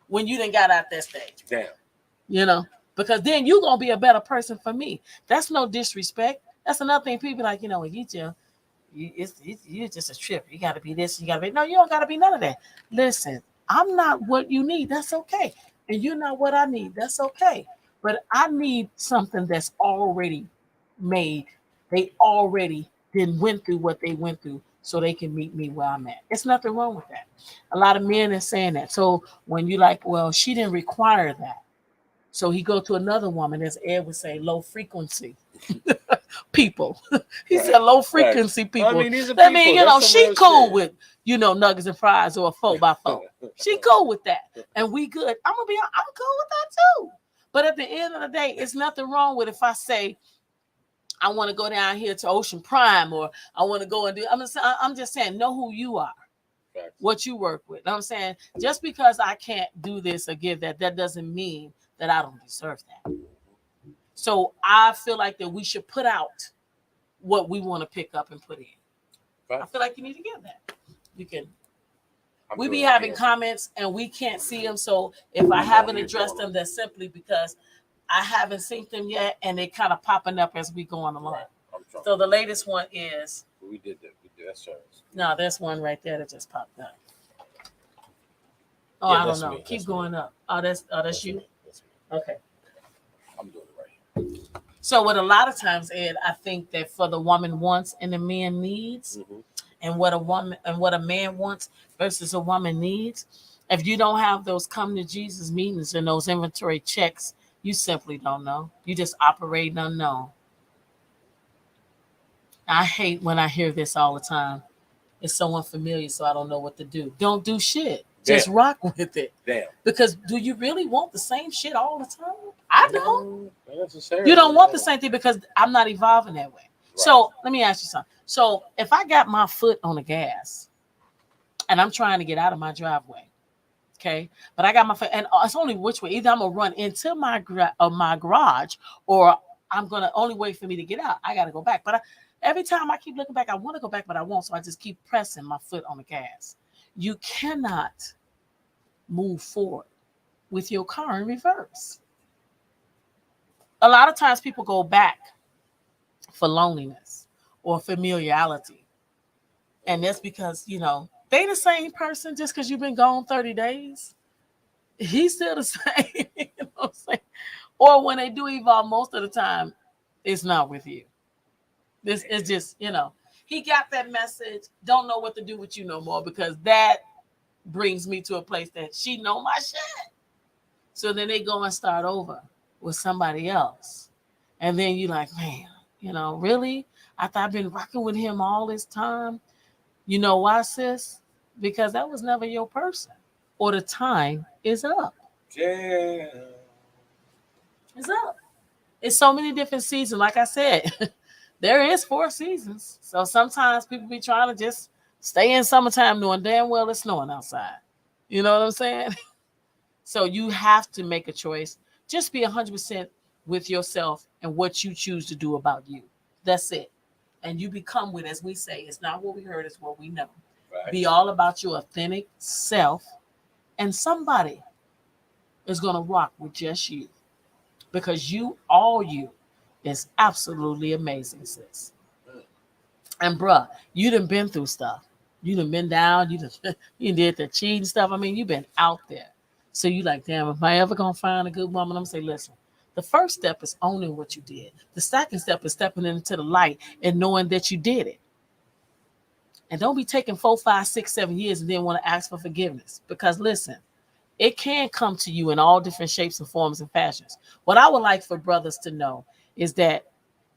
when you done got out that stage. Damn. Because then you're going to be a better person for me. That's no disrespect. That's another thing. People like, you're just a trip. You got to be this. You got to be. No, you don't got to be none of that. Listen, I'm not what you need. That's okay. And you're not what I need. That's okay. But I need something that's already made. They already went through what they went through so they can meet me where I'm at. It's nothing wrong with that. A lot of men are saying that. So when you're like, well, she didn't require that. So he go to another woman, as Ed would say, low frequency people. He said low frequency people. I mean, these are people. She cool with, nuggets and fries or a 4x4. She cool with that. And we good. I'm cool with that too. But at the end of the day, it's nothing wrong with if I say, I want to go down here to Ocean Prime, or I want to go and do. I'm just saying, know who you are, what you work with. I'm saying, just because I can't do this or give that doesn't mean that I don't deserve that. So I feel like that we should put out what we want to pick up and put in. I feel like you need to get that. You can. We be having comments and we can't see them. So if I haven't addressed them, that's simply because I haven't seen them yet, and they kind of popping up as we go on along. Right. So the latest one is. We did that. That's yours. No, there's one right there that just popped up. Oh, yeah, I don't know. Me. Keep going up. Oh, that's you. Me. Okay. I'm doing it right here. So what a lot of times, Ed, I think that for the woman wants and the man needs, and what a man wants versus a woman needs, if you don't have those come to Jesus meetings and those inventory checks, you simply don't know. You just operate unknown. I hate when I hear this all the time. It's so unfamiliar, so I don't know what to do. Don't do shit. Just rock with it. Damn. Because do you really want the same shit all the time? I don't. You don't want the same thing because I'm not evolving that way. Right. So let me ask you something. So if I got my foot on the gas and I'm trying to get out of my driveway, okay, but I got my foot, and it's only which way. Either I'm gonna run into my garage, or I'm gonna only wait for me to get out. I gotta go back. But every time I keep looking back, I want to go back, but I won't. So I just keep pressing my foot on the gas. You cannot move forward with your car in reverse. A lot of times people go back for loneliness or familiarity. And that's because, they the same person just because you've been gone 30 days. He's still the same. You know what I'm saying? Or when they do evolve, most of the time, it's not with you. This is just, he got that message, don't know what to do with you no more because that brings me to a place that she know my shit. So then they go and start over with somebody else. And then you like, man, really? I thought I've been rocking with him all this time. You know why, sis? Because that was never your person. Or the time is up. Yeah. It's up. It's so many different seasons. Like I said, there is 4 seasons. So sometimes people be trying to just stay in summertime knowing damn well it's snowing outside. You know what I'm saying? So you have to make a choice. Just be 100% with yourself and what you choose to do about you. That's it. And you become with, as we say, it's not what we heard, it's what we know. Right. Be all about your authentic self, and somebody is going to rock with just you because all you, is absolutely amazing, sis. And bruh, you done been through stuff. You done been down. You did the cheating stuff. I mean, you been out there. So you like, damn, am I ever gonna find a good woman? I'm gonna say, listen, the first step is owning what you did. The second step is stepping into the light and knowing that you did it. And don't be taking 4, 5, 6, 7 years and then want to ask for forgiveness. Because listen, it can come to you in all different shapes and forms and fashions. What I would like for brothers to know is that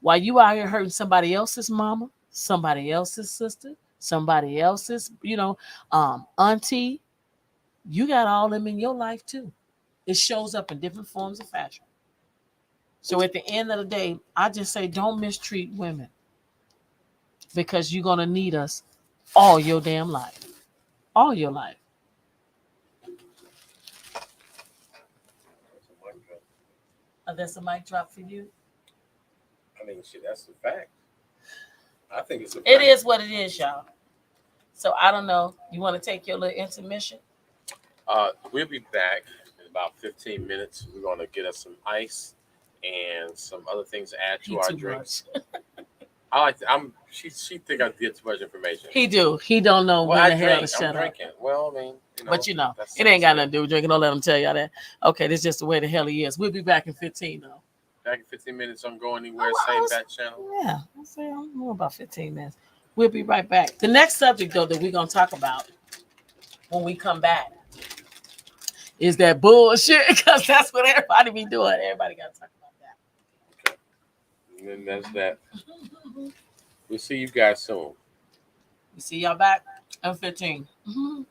while you out here hurting somebody else's mama, somebody else's sister, somebody else's, auntie, you got all them in your life too. It shows up in different forms of fashion. So at the end of the day, I just say don't mistreat women because you're gonna need us all your damn life. All your life. That's a mic drop for you. I mean, shit, that's a fact. I think it's a fact. It is what it is, y'all. So I don't know. You want to take your little intermission? We'll be back in about 15 minutes. We're going to get us some ice and some other things to add to our drinks. I like to, she think I did too much information. He do. He don't know when the hell to shut up. Drinking. Well, I mean, but it ain't got nothing to do with drinking. Don't let him tell y'all that. Okay, this is just the way the hell he is. We'll be back in 15 though. Back in 15 minutes. I'm going anywhere. Same back channel. Yeah, I'll say I'm more about 15 minutes. We'll be right back. The next subject though that we're gonna talk about when we come back is that bullshit because that's what everybody be doing. Everybody got to talk about that. Okay. And then that's that. We'll see you guys soon. We see y'all back in 15. Mm-hmm.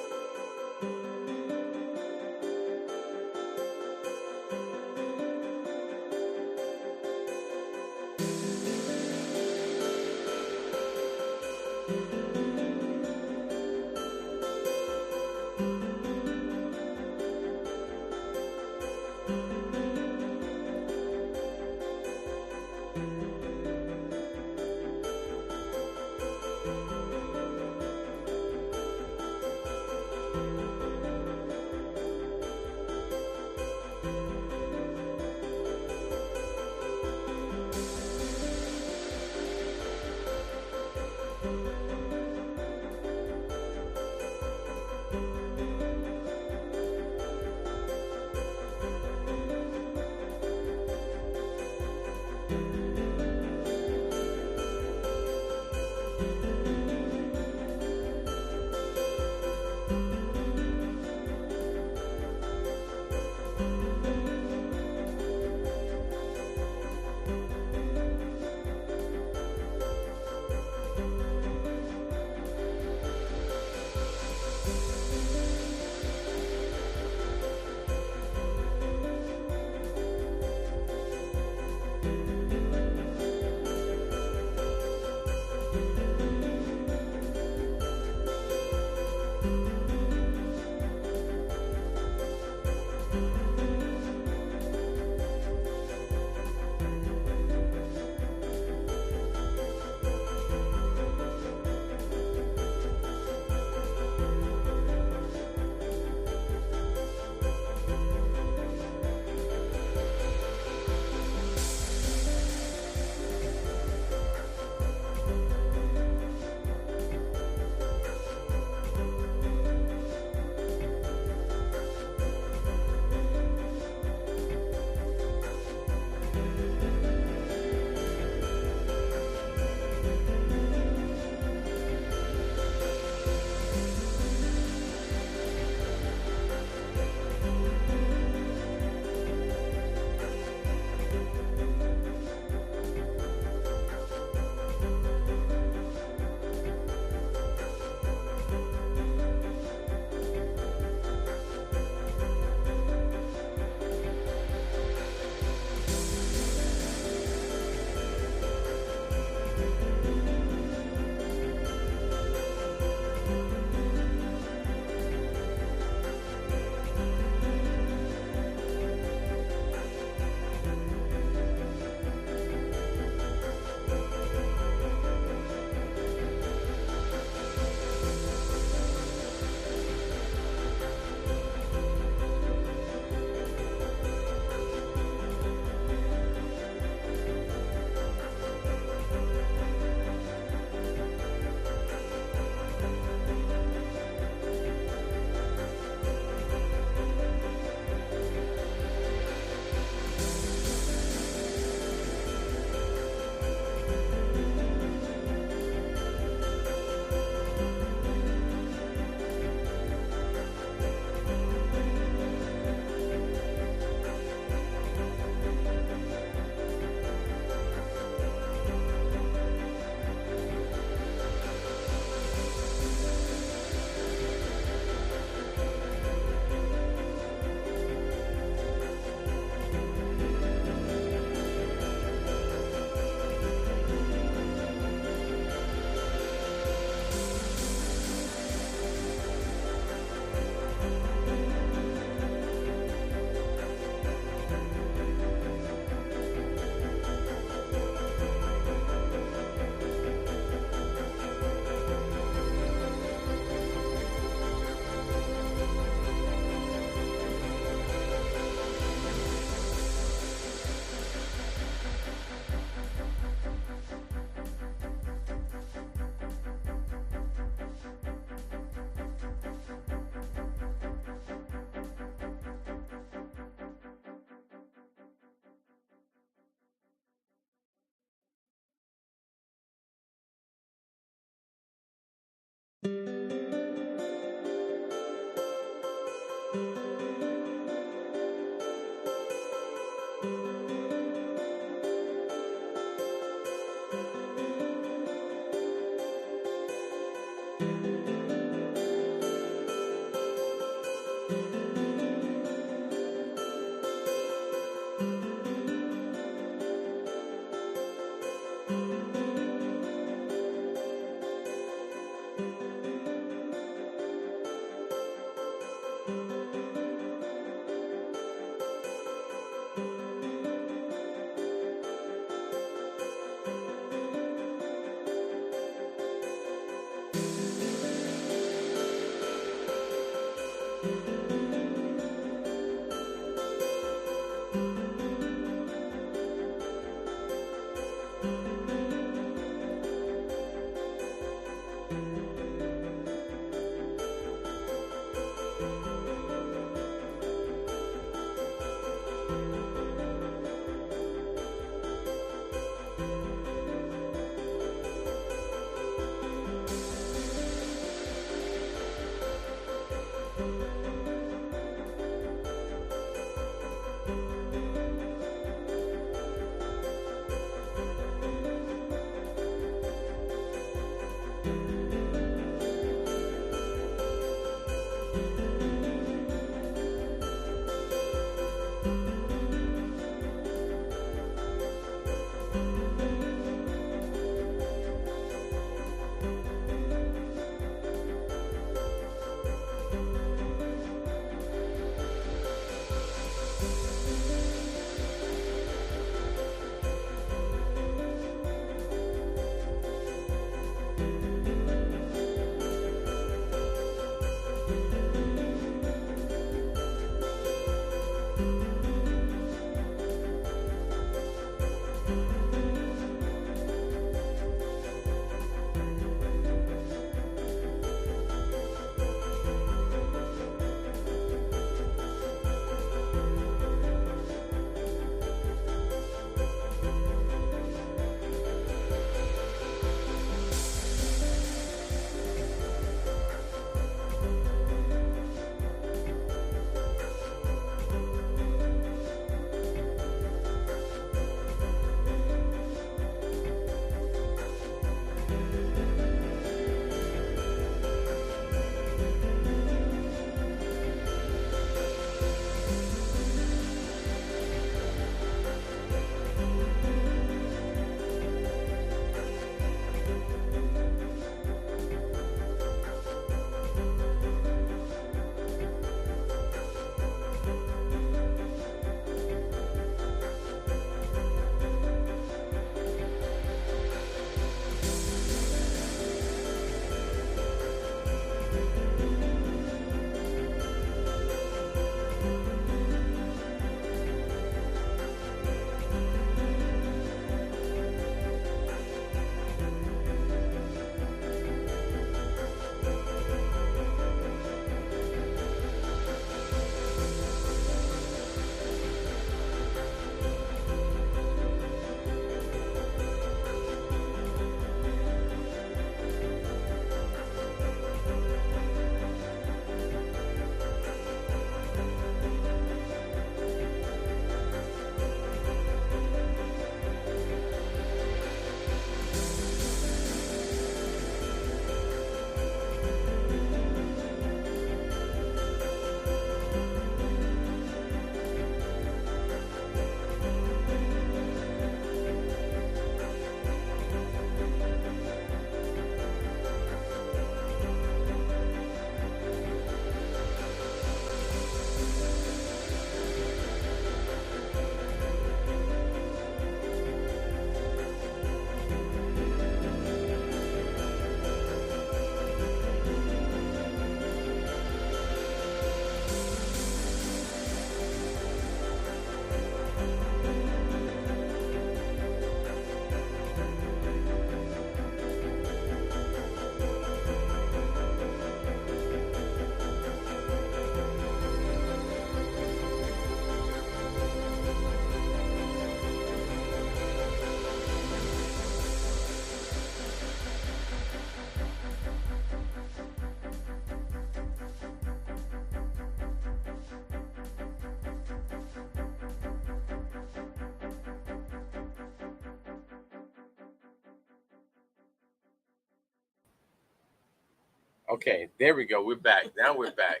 Okay, there we go. We're back. Now we're back.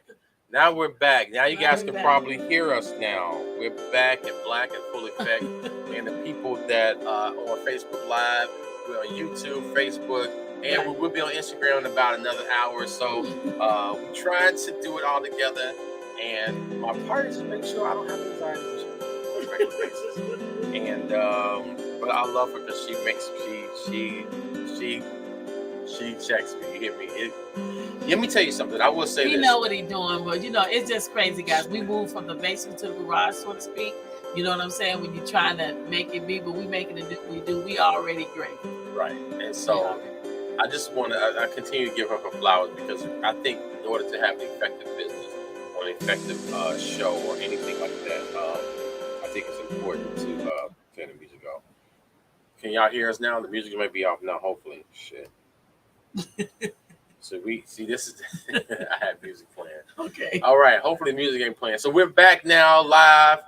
Now we're back. Now you guys can probably hear us now. We're back in black and full effect. And the people that on Facebook Live, we're on YouTube, Facebook, and we will be on Instagram in about another hour or so. We tried to do it all together, and my part is to make sure I don't have anxiety on a regular basis. And but I love her because she checks me. You hear me? Let me tell you something. I will say we this. know what he's doing, but it's just crazy, guys. We moved from the basement to the garage, so to speak. You know what I'm saying? When you're trying to make it be, but we making it we do. We already great. Right. And so I just want to I continue to give her flowers because I think in order to have an effective business or an effective show or anything like that, I think it's important to turn the music off. Can y'all hear us now? The music might be off now, hopefully. Shit. So we see this is I have music playing. Okay. All right. Hopefully music ain't playing. So we're back now live,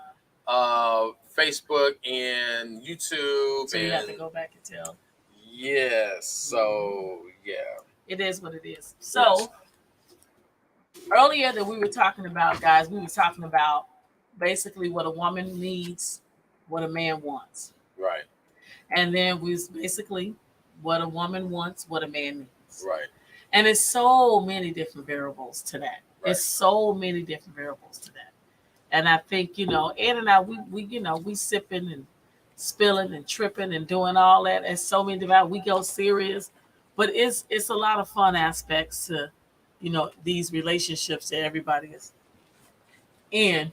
Facebook and YouTube. So you have to go back and tell. Yes. So yeah. It is what it is. So earlier that we were talking about, guys, we were talking about basically what a woman needs, what a man wants. Right. And then we was basically what a woman wants, what a man needs. Right. And it's so many different variables to that. Right. It's so many different variables to that. And I think, Ed and I, we sipping and spilling and tripping and doing all that. And so many different, we go serious, but it's a lot of fun aspects to, these relationships that everybody is in.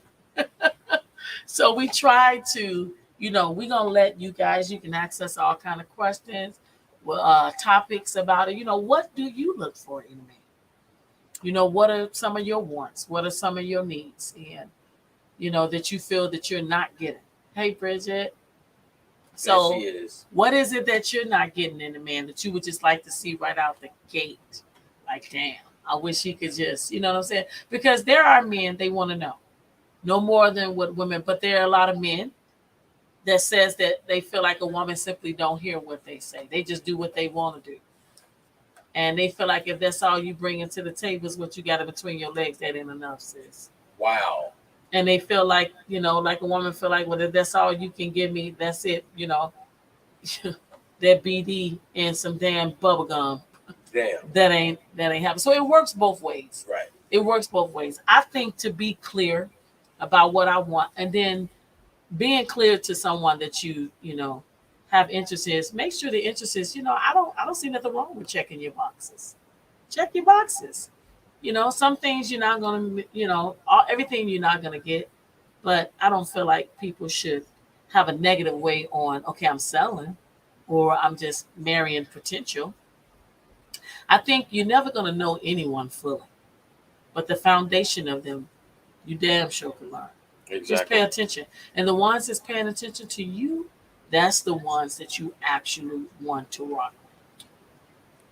So we try to, we're going to let you guys, you can access all kind of questions, topics about it. What do you look for in a man? What are some of your wants? What are some of your needs? And, that you feel that you're not getting. Hey, Bridget. So what is it that you're not getting in a man that you would just like to see right out the gate? Like, damn, I wish he could just, you know what I'm saying? Because there are men, they want to know. No more than what women, but there are a lot of men that says that they feel like a woman simply don't hear what they say. They just do what they want to do. And they feel like if that's all you bring into the table is what you got in between your legs, that ain't enough, sis. Wow. And they feel like, like a woman feel like, well, if that's all you can give me, that's it, that BD and some damn bubble gum. Damn. That ain't happening. So it works both ways. Right. It works both ways. I think to be clear about what I want, and then being clear to someone that you have interest in, make sure the interest is, I don't see nothing wrong with checking your boxes. Check your boxes. Some things you're not going to, everything you're not going to get, but I don't feel like people should have a negative way on, okay, I'm selling or I'm just marrying potential. I think you're never going to know anyone fully, but the foundation of them, you damn sure can learn. Exactly. Just pay attention. And the ones that's paying attention to you, that's the ones that you actually want to rock with.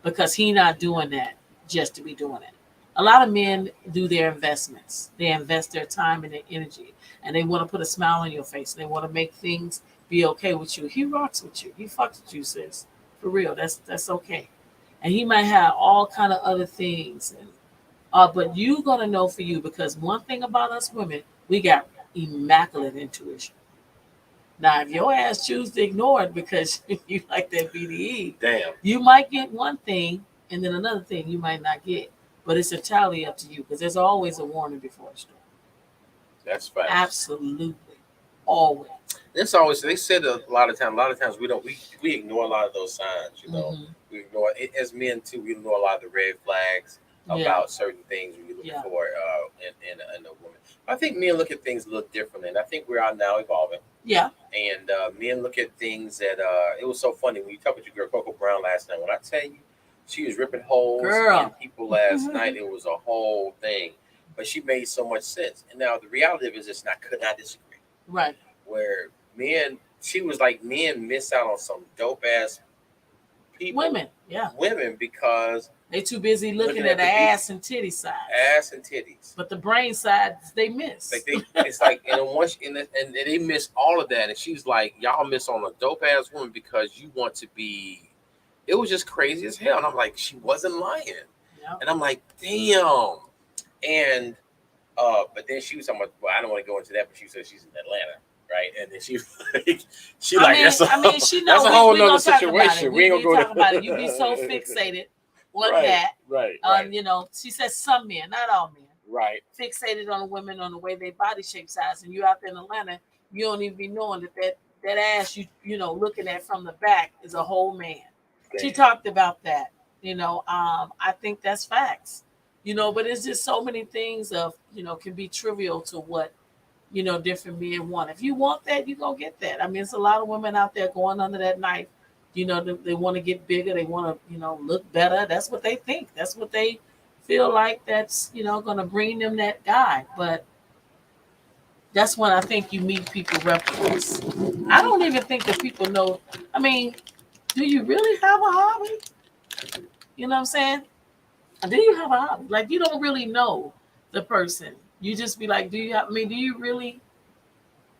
Because he not doing that just to be doing it. A lot of men do their investments. They invest their time and their energy. And they want to put a smile on your face. They want to make things be okay with you. He rocks with you. He fucks with you, sis. For real. That's okay. And he might have all kind of other things. But you going to know for you, because one thing about us women, we got immaculate intuition. Now, if your ass choose to ignore it because you like that BDE, damn, you might get one thing and then another thing you might not get. But it's entirely up to you, because there's always a warning before a storm. That's fast. Absolutely. Always. It's always, they said a lot of times we ignore a lot of those signs, Mm-hmm. We ignore it as men too. We ignore a lot of the red flags about certain things when you're looking for in a woman. I think men look at things a little differently, and I think we're out now evolving. Yeah. And men look at things that it was so funny when you talked with your girl Coco Brown last night. When I tell you, she was ripping holes in people last night. It was a whole thing, but she made so much sense. And now the reality of it is, I could not disagree. Right. Where men, she was like, men miss out on some dope ass people. Women, because they too busy looking at the ass and titty side. Ass and titties. But the brain side, they miss. Like it's like, and they miss all of that. And she's like, y'all miss on a dope ass woman because you want to be. It was just crazy as hell. And I'm like, she wasn't lying. Yeah. And I'm like, damn. And but then she was talking about, well, I don't want to go into that, but she said she's in Atlanta, right? And then she I like mean, that's a I mean, she know that's a whole we nother gonna talk about it. situation. We ain't We gonna go talk about it. You be so to fixated on right, that. right, You know, she says some men, not all men, right. fixated on the women on the way they body shape size, and you out there in Atlanta, you don't even be knowing that ass you know looking at from the back is a whole man. Damn. She talked about that. You know, I think that's facts. You know, but it's just so many things of can be trivial to what different men want. If you want that, you gonna get that. I mean, it's a lot of women out there going under that knife. You know, they want to get bigger. They want to, look better. That's what they think. That's what they feel like. That's gonna bring them that guy. But that's when I think you meet people reference. I don't even think that people know. I mean, do you really have a hobby? You know what I'm saying? Do you have a hobby? Like you don't really know the person. You just be like, do you have? I mean, do you really?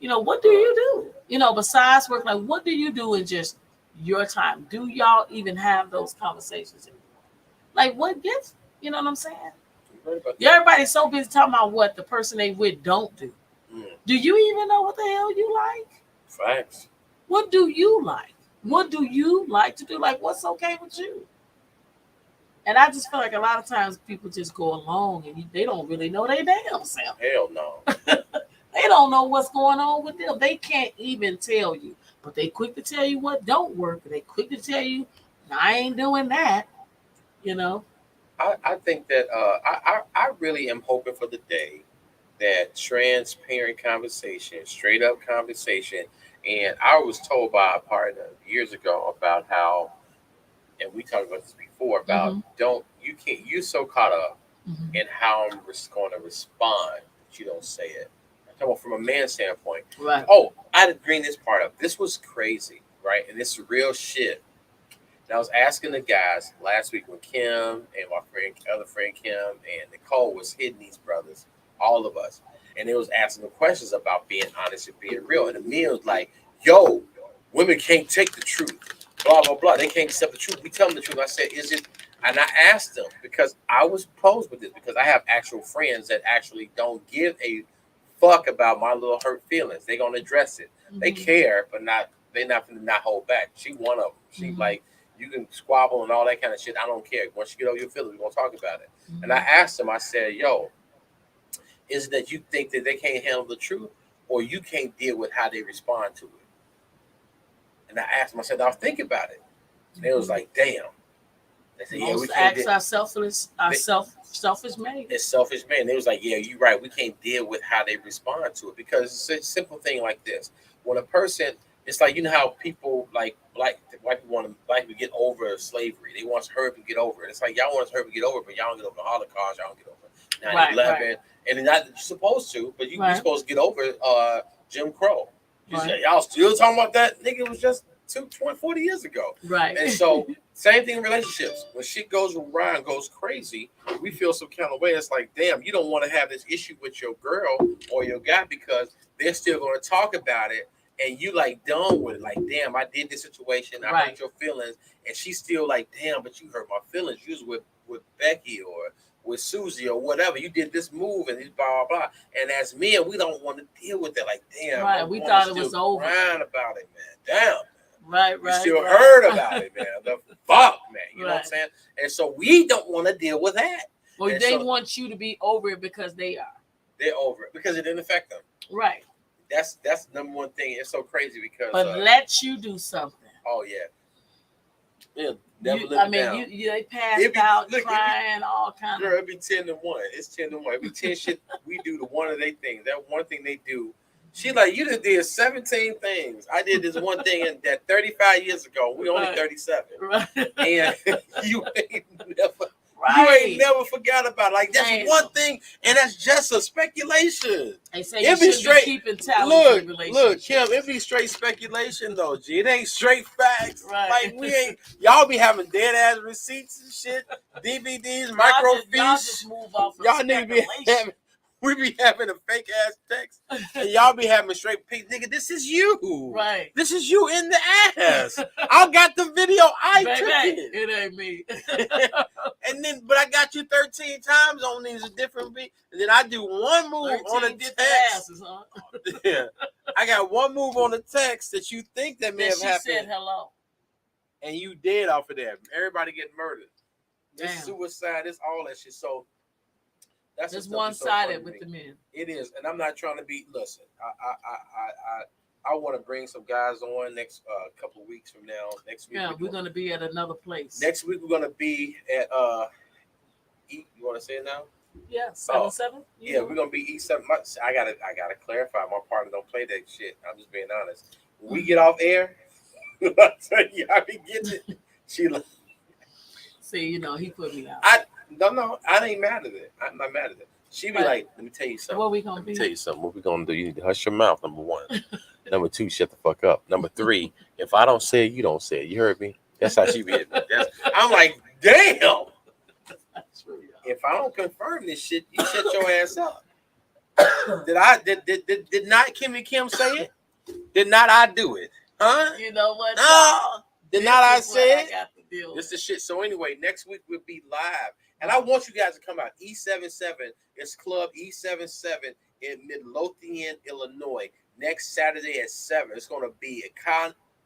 What do you do? Besides work, like what do you do in just your time? Do y'all even have those conversations anymore? Like what gets, you know what I'm saying? Yeah, everybody's so busy talking about what the person they with don't do. Do you even know what the hell you like? Facts. What do you like? What do you like to do? Like what's okay with you? And I just feel like a lot of times people just go along and they don't really know their damn self. Hell no. They don't know what's going on with them. They can't even tell you. But they quick to tell you what don't work. They quick to tell you, I ain't doing that. You know? I think that I really am hoping for the day that transparent conversation, straight up conversation, and I was told by a partner years ago about how, and we talked about this before about don't you can't you so caught up in how I'm going to respond that you don't say it. I'm talking about from a man's standpoint. Right. Oh, I had to bring this part up. This was crazy, right? And this is real shit. And I was asking the guys last week when Kim and my friend, other friend Kim and Nicole was hitting these brothers, all of us, and they was asking them questions about being honest and being real. And the men was like, "Yo, women can't take the truth, blah blah blah. They can't accept the truth. We tell them the truth." I said, "Is it?" And I asked them because I was posed with this because I have actual friends that actually don't give a fuck about my little hurt feelings. They gonna address it. They care, but they're not gonna not hold back. She one of them. She like. You can squabble and all that kind of shit. I don't care. Once you get over your feelings, we're going to talk about it. And I asked them, I said, yo, is it that you think that they can't handle the truth or you can't deal with how they respond to it? And I asked them, I said, I'll think about it. And they was like, damn. They said, yeah, we can't acts are selfish made. It's selfish made. And they was like, yeah, you're right. We can't deal with how they respond to it because it's a simple thing like this. When a person, it's like, you know how people like white people want to black people get over slavery. They want us to hurry up and get over it. It's like y'all want us to hurry up and get over it, but y'all don't get over the Holocaust. Y'all don't get over 9/11. Right. And not that you're supposed to, but you're supposed to get over Jim Crow. Y'all still talking about that? Nigga, it was just 40 years ago. Right. And so same thing in relationships. When shit goes around, goes crazy, we feel some kind of way. It's like, damn, you don't want to have this issue with your girl or your guy because they're still going to talk about it. And you like done with it, like damn, I did this situation, I hurt your feelings, and she's still like, damn, but you hurt my feelings. You was with Becky or with Susie or whatever. You did this move and this blah blah blah. And as men, we don't want to deal with that. Like damn, right? We thought it was over. Crying about it, man. Damn, right. You still heard about it, man. The fuck, man. You know what I'm saying? And so we don't want to deal with that. Well, they want you to be over it because they are. They're over it because it didn't affect them. Right. That's the number one thing. It's so crazy because. But let you do something. Oh yeah. Yeah. They passed out crying, all kinds. Girl, it'd be 10-1. It's 10-1. It'd be 10 shit we do to one of their things. That one thing they do. She like, you just did 17 things. I did this one thing that 35 years ago. We only 37. Right. And you ain't never. You ain't never forgot about it. Like that's one thing, and that's just a speculation. They say you should be keeping tally. Look, Kim, it be straight speculation though. G, it ain't straight facts. Right. Like we ain't. Y'all be having dead ass receipts and shit, DVDs, microfiche. Y'all just move off. Y'all need to be having. We be having a fake ass text, and y'all be having straight pink. Nigga, this is you. Right. This is you in the ass. I got the video. I Baby, took it. it ain't me. And then, but I got you 13 times on these different beats. And then I do one move on a text. Asses, huh? Yeah. I got one move on the text that you think that may have happened. She said hello. And you dead off of that. Everybody getting murdered. Damn. It's suicide. It's all that shit. So that's just one-sided with the men. It is, and I'm not trying to be. Listen, I want to bring some guys on next couple of weeks from now. Next week, yeah, we're gonna be at another place. Next week we're gonna be at You want to say it now? Yeah, 7-7. Yeah, we're gonna be E7. I gotta clarify. My partner don't play that shit. I'm just being honest. When we get off air, I tell you, I be getting it. She. See, he put me out. No, I ain't mad at it. I'm not mad at it. She be like, let me tell you something. What we gonna be? Tell you something. What we gonna do? You need to hush your mouth. Number 1. Number 2, shut the fuck up. Number 3, if I don't say it, you don't say it. You heard me? That's how she be hitting me. I'm like, damn. If I don't confirm this shit, you shut your ass up. Did not Kim say it? Did not I do it? Huh? You know what? No. Did not I say it? This is the shit. So anyway, next week we'll be live. And I want you guys to come out. E77 is Club E77 in Midlothian, Illinois. Next Saturday at 7. It's going to be a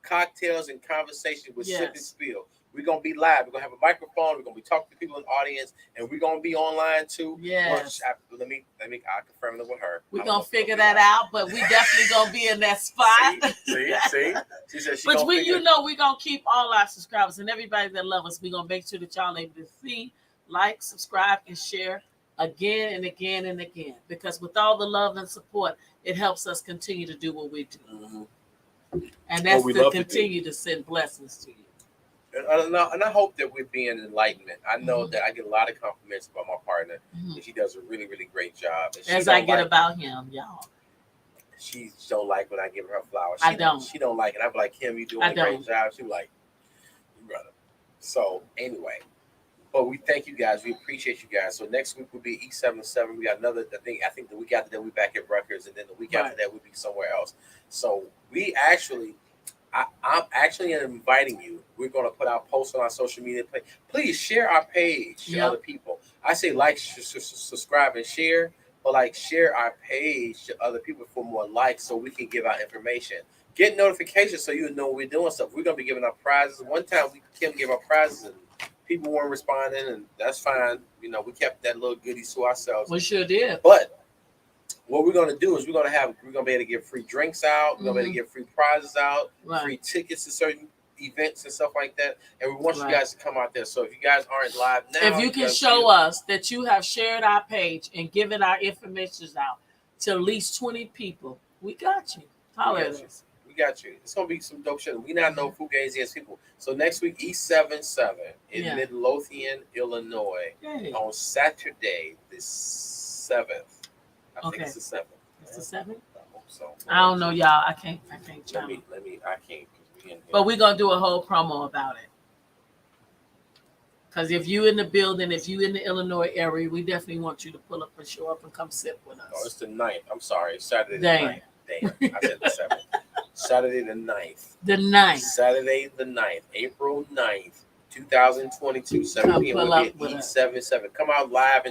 cocktails and conversation with Sip&Spill. We're going to be live. We're going to have a microphone. We're going to be talking to people in the audience. And we're going to be online too. Yes. Let me I'll confirm it with her. We're going to figure that out. But we definitely going to be in that spot. See? She said she but we're going to keep all our subscribers and everybody that loves us. We're going to make sure that y'all able to see, like, subscribe, and share again and again and again. Because with all the love and support, it helps us continue to do what we do. Mm-hmm. And that's to continue to send blessings to you. And I hope that we're being enlightenment. I know that I get a lot of compliments about my partner. And she does a really, really great job. As I get about him, y'all. She don't like when I give her flowers. She don't like it. I'm like, Kim, you doing a great job. She like, you brother. So anyway, but we thank you guys. We appreciate you guys. So next week will be E77. We got another. I think the week after that we back at Rutgers, and then the week after that we'll be somewhere else. So I'm actually inviting you. We're going to put out posts on our social media. Please share our page to other people. I say like, subscribe, and share, but like share our page to other people for more likes so we can give out information. Get notifications so you know we're doing stuff. We're going to be giving out prizes. One time Kim gave out prizes and people weren't responding, and that's fine. We kept that little goodies to ourselves. We sure did. But what we're going to do is we're going to be able to give free drinks out. We're going to be able to give free prizes out, free tickets to certain events and stuff like that. And we want you guys to come out there. So if you guys aren't live now, if you can show us that you have shared our page and given our information out to at least 20 people, we got you. Holler at us. We got you. It's going to be some dope shit. We now know Fugazi as people. So next week, E77 in Midlothian, Illinois on Saturday, the 7th. I think it's the 7th. It's the 7th? I hope so. I don't know, y'all. I can't tell. I can't. But we're going to do a whole promo about it. Because if you in the building, if you in the Illinois area, we definitely want you to pull up and show up and come sit with us. Oh, it's the 9th. I'm sorry. Saturday the 9th. Damn. I said the 7th. Saturday the 9th. The 9th. Saturday the 9th. April 9th, 2022. 7 p.m. We'll get E77. Come out live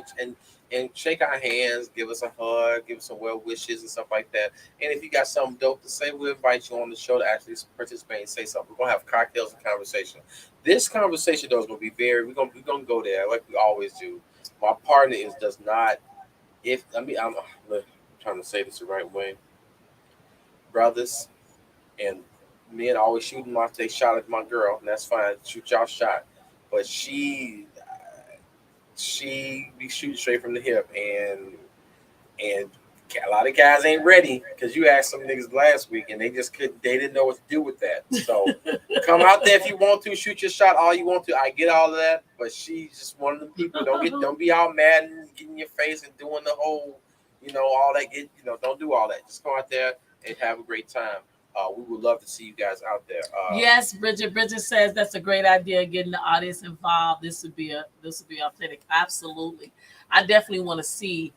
and shake our hands, give us a hug, give us some well wishes and stuff like that. And if you got something dope to say, we'll invite you on the show to actually participate and say something. We're gonna have cocktails and conversation. This conversation though is gonna be we're gonna go there like we always do. My partner does not. I'm trying to say this the right way. Brothers and men always shooting off. They shot at my girl, and that's fine. Shoot y'all shot, but she be shooting straight from the hip, and a lot of guys ain't ready because you asked some niggas last week and they didn't know what to do with that. So come out there if you want to, shoot your shot all you want to. I get all of that, but she's just one of the people. Don't be all mad and get in your face and doing the whole, all that. Don't do all that. Just go out there and have a great time. We would love to see you guys out there. Yes, Bridget. Bridget says that's a great idea, getting the audience involved. This would be authentic. Absolutely. I definitely want to see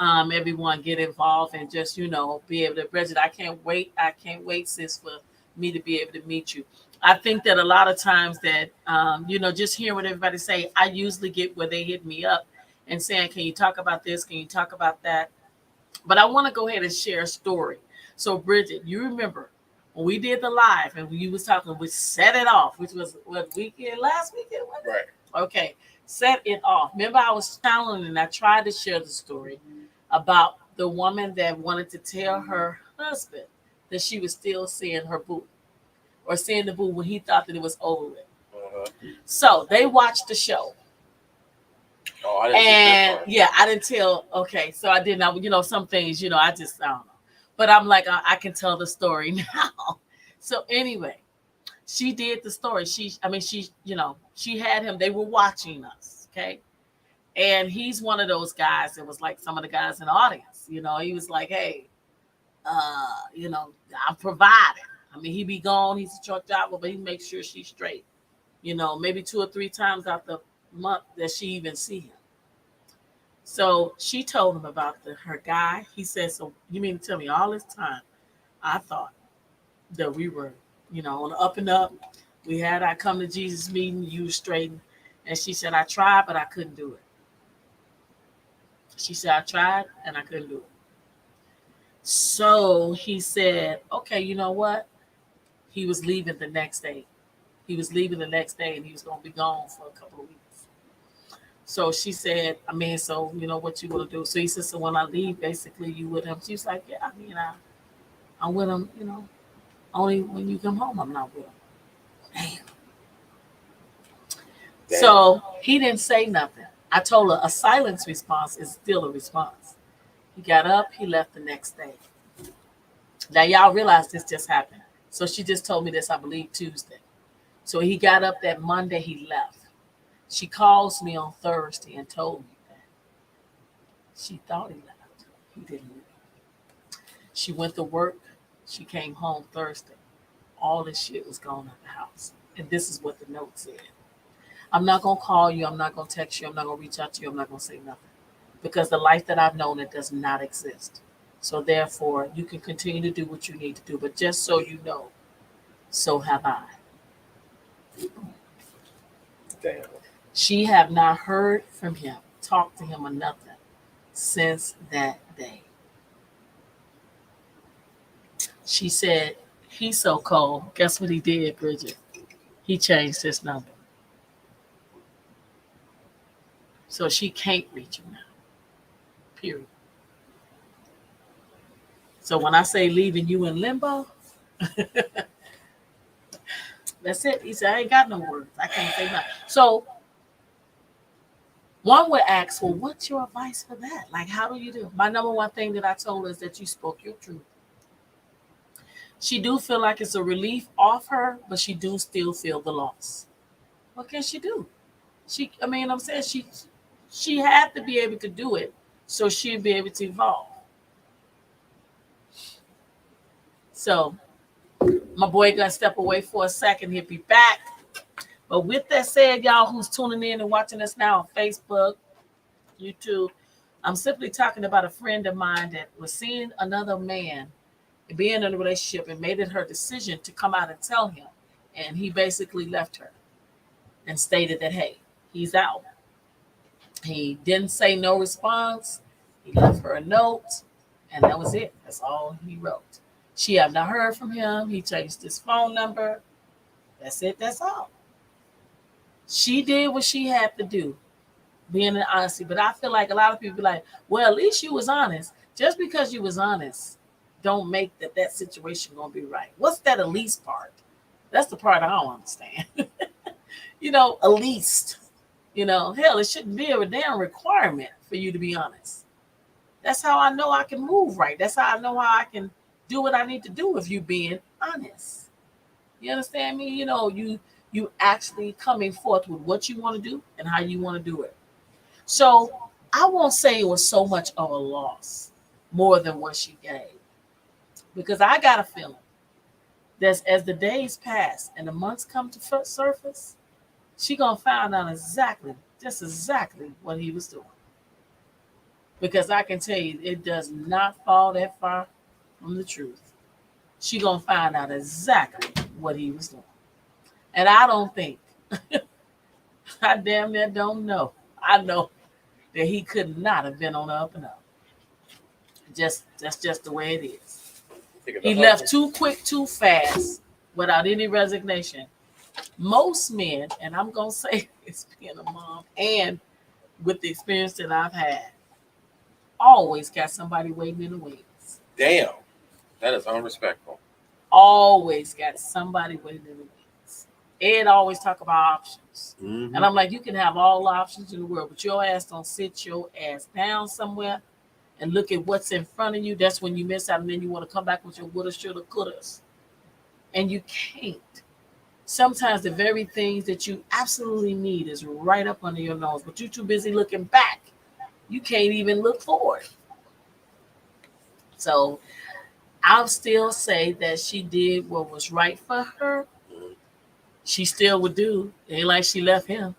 everyone get involved and just be able to. Bridget, I can't wait, sis, for me to be able to meet you. I think that a lot of times that just hearing what everybody say, I usually get where they hit me up and saying, can you talk about this, can you talk about that? But I want to go ahead and share a story. So Bridget, you remember when we did the live and you was talking, we set it off, which was what weekend, last weekend, wasn't it? Right. Okay, set it off. Remember, I was channeling and I tried to share the story about the woman that wanted to tell her husband that she was still seeing her boo, or seeing the boo when he thought that it was over with. Uh-huh. So they watched the show. Oh, I didn't get that And part. yeah, I didn't tell. Okay, so I didn't know, some things, I don't know. But I'm like, I can tell the story now. So anyway, she did the story. She had him, they were watching us. Okay. And he's one of those guys that was like some of the guys in the audience. He was like, hey, I'm providing. I mean, he be gone, he's a truck driver, but he makes sure she's straight. Maybe 2 or 3 times out the month that she even see him. So she told him about her guy. He said, so you mean to tell me all this time I thought that we were, on the up and up. We had our come to Jesus meeting, you were straight. And she said, I tried, but I couldn't do it. She said, I tried and I couldn't do it. So he said, okay, you know what? He was leaving the next day. He was leaving the next day and he was going to be gone for a couple of weeks. So she said, I mean, so you know what you want to do? So he said, so when I leave, basically you with him. She was like, yeah, I mean, I'm with him, only when you come home, I'm not with him. Damn. Damn. So he didn't say nothing. I told her a silence response is still a response. He got up, he left the next day. Now, y'all realize this just happened. So she just told me this, I believe, Tuesday. So he got up that Monday, he left. She calls me on Thursday and told me that she thought he left. He didn't leave. She went to work. She came home Thursday. All this shit was gone out the house. And this is what the note said. I'm not going to call you. I'm not going to text you. I'm not going to reach out to you. I'm not going to say nothing. Because the life that I've known, it does not exist. So therefore, you can continue to do what you need to do. But just so you know, so have I. Damn. She have not heard from him, talked to him or nothing since that day. She said, he's so cold. Guess what he did, Bridget? He changed his number. So she can't reach him now. Period. So when I say leaving you in limbo, that's it. He said, I ain't got no words. I can't say nothing. So one would ask, well, what's your advice for that? Like, how do you do? My number one thing that I told her is that you spoke your truth. She do feel like it's a relief off her, but she do still feel the loss. What can she do? I'm saying she had to be able to do it so she'd be able to evolve. So my boy gonna step away for a second. He'll be back. But with that said, y'all who's tuning in and watching us now on Facebook, YouTube, I'm simply talking about a friend of mine that was seeing another man being in a relationship and made it her decision to come out and tell him. And he basically left her and stated that, hey, he's out. He didn't say no response. He left her a note, and that was it. That's all he wrote. She have not heard from him. He changed his phone number. That's it. That's all. She did what she had to do, being in honesty. But I feel like a lot of people be like, well, at least you was honest. Just because you was honest, don't make that situation gonna be right. What's that at least part? That's the part I don't understand. At least. Hell, it shouldn't be a damn requirement for you to be honest. That's how I know I can move right. That's how I know how I can do what I need to do if you being honest. You understand me? You actually coming forth with what you want to do and how you want to do it. So I won't say it was so much of a loss more than what she gave. Because I got a feeling that as the days pass and the months come to surface, she gonna find out exactly what he was doing. Because I can tell you, it does not fall that far from the truth. She gonna find out exactly what he was doing, and I don't think I damn near don't know. I know that he could not have been on the up and up. Just that's just the way it is. Think of the He left husband. too quick, too fast, without any resignation. Most men, and I'm gonna say this being a mom and with the experience that I've had, always got somebody waiting in the wings. Damn, that is unrespectful. Always got somebody waiting in the wings. Ed always talk about options. Mm-hmm. And I'm like, you can have all the options in the world, but your ass don't sit your ass down somewhere and look at what's in front of you. That's when you miss out, and then you want to come back with your woulda, shoulda, couldas. And you can't. Sometimes the very things that you absolutely need is right up under your nose, but you're too busy looking back. You can't even look forward. So I'll still say that she did what was right for her. Mm-hmm. She still would do. It ain't like she left him.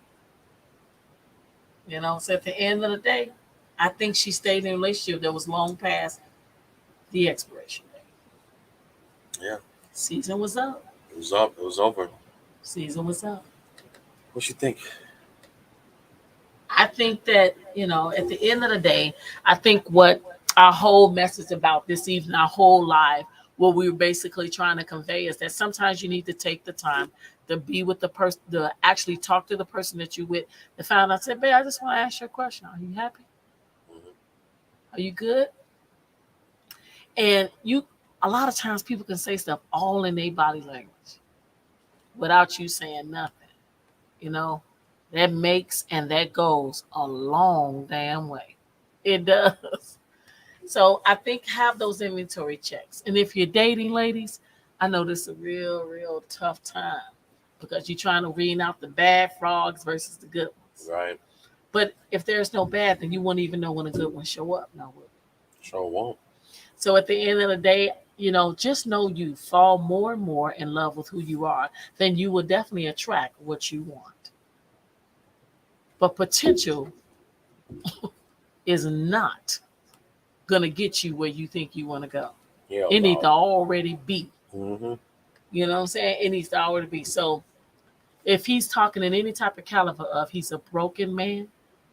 You know, so at the end of the day, I think she stayed in a relationship that was long past the expiration date. Yeah, Season was up. it was up. It was over. Season was up. What you think? I think that, at the end of the day, I think what our whole message about this evening, our whole life, what we were basically trying to convey is that sometimes you need to take the time to be with the person, to actually talk to the person that you're with, to find out, say, babe, I just want to ask you a question. Are you happy? Mm-hmm. Are you good? And a lot of times people can say stuff all in their body language without you saying nothing. You know, that makes and that goes a long damn way. It does. So I think have those inventory checks. And if you're dating, ladies, I know this is a real, real tough time because you're trying to wean out the bad frogs versus the good ones. Right. But if there's no bad, then you won't even know when a good one show up. No. Sure won't. So at the end of the day, just know you fall more and more in love with who you are, then you will definitely attract what you want. But potential is not gonna get you where you think you want to go. Yeah, It needs to no. already be. Mm-hmm. You know what I'm saying? It needs to already be. So if he's talking in any type of caliber of he's a broken man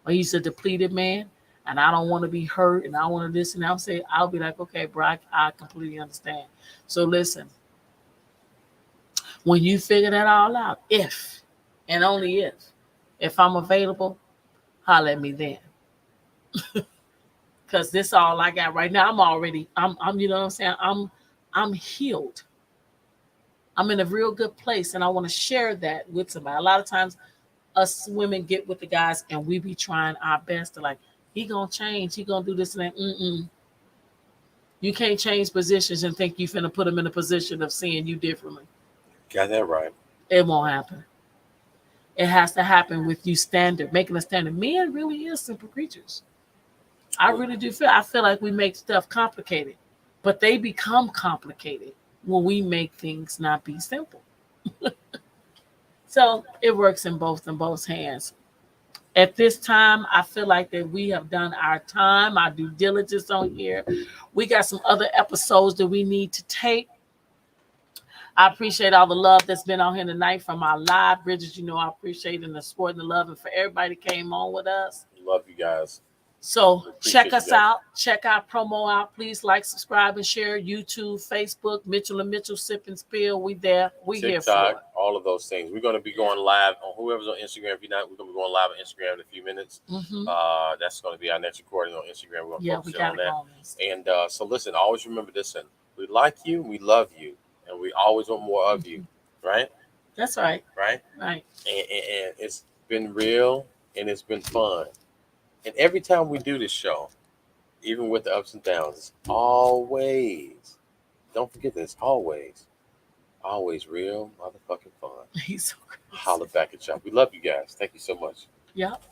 or he's a depleted man, and I don't want to be hurt and I want to this and I'll say, I'll be like, okay, bro, I completely understand. So listen, when you figure that all out, if and only if I'm available, holler at me then. Cause this all I got right now. I'm you know what I'm saying? I'm healed. I'm in a real good place and I want to share that with somebody. A lot of times us women get with the guys and we be trying our best to like, he gonna change, he gonna do this and that. Mm-mm. You can't change positions and think you finna put him in a position of seeing you differently. Got that right. It won't happen. It has to happen with you making a standard. Men really is simple creatures. I Well, really do I feel like we make stuff complicated, but they become complicated when we make things not be simple. So it works in both hands. At this time, I feel like that we have done our time, our due diligence on here. We got some other episodes that we need to take. I appreciate all the love that's been on here tonight from our live Bridges. I appreciate and the support and the love, and for everybody that came on with us. love you guys. So We check appreciate you us guys. out. Check our promo out. Please like, subscribe, and share. YouTube, Facebook, Mitchell&Mitchell, Sip and Spill. We there. We here for TikTok, it. all of those things. We're going to be going live on whoever's on Instagram. If you're not, we're going to be going live on Instagram in a few minutes. Hmm. That's going to be our next recording on Instagram. We're going to Yeah, focus we in on gotta go that. on this. And so, listen, always remember this: and we like you, we love you, and we always want more of you. Mhm. Right? That's right. Right? Right. And it's been real and it's been fun. And every time we do this show, even with the ups and downs, it's always, don't forget this, always real motherfucking fun. He's so crazy. Holla back at y'all. We love you guys. Thank you so much. Yep.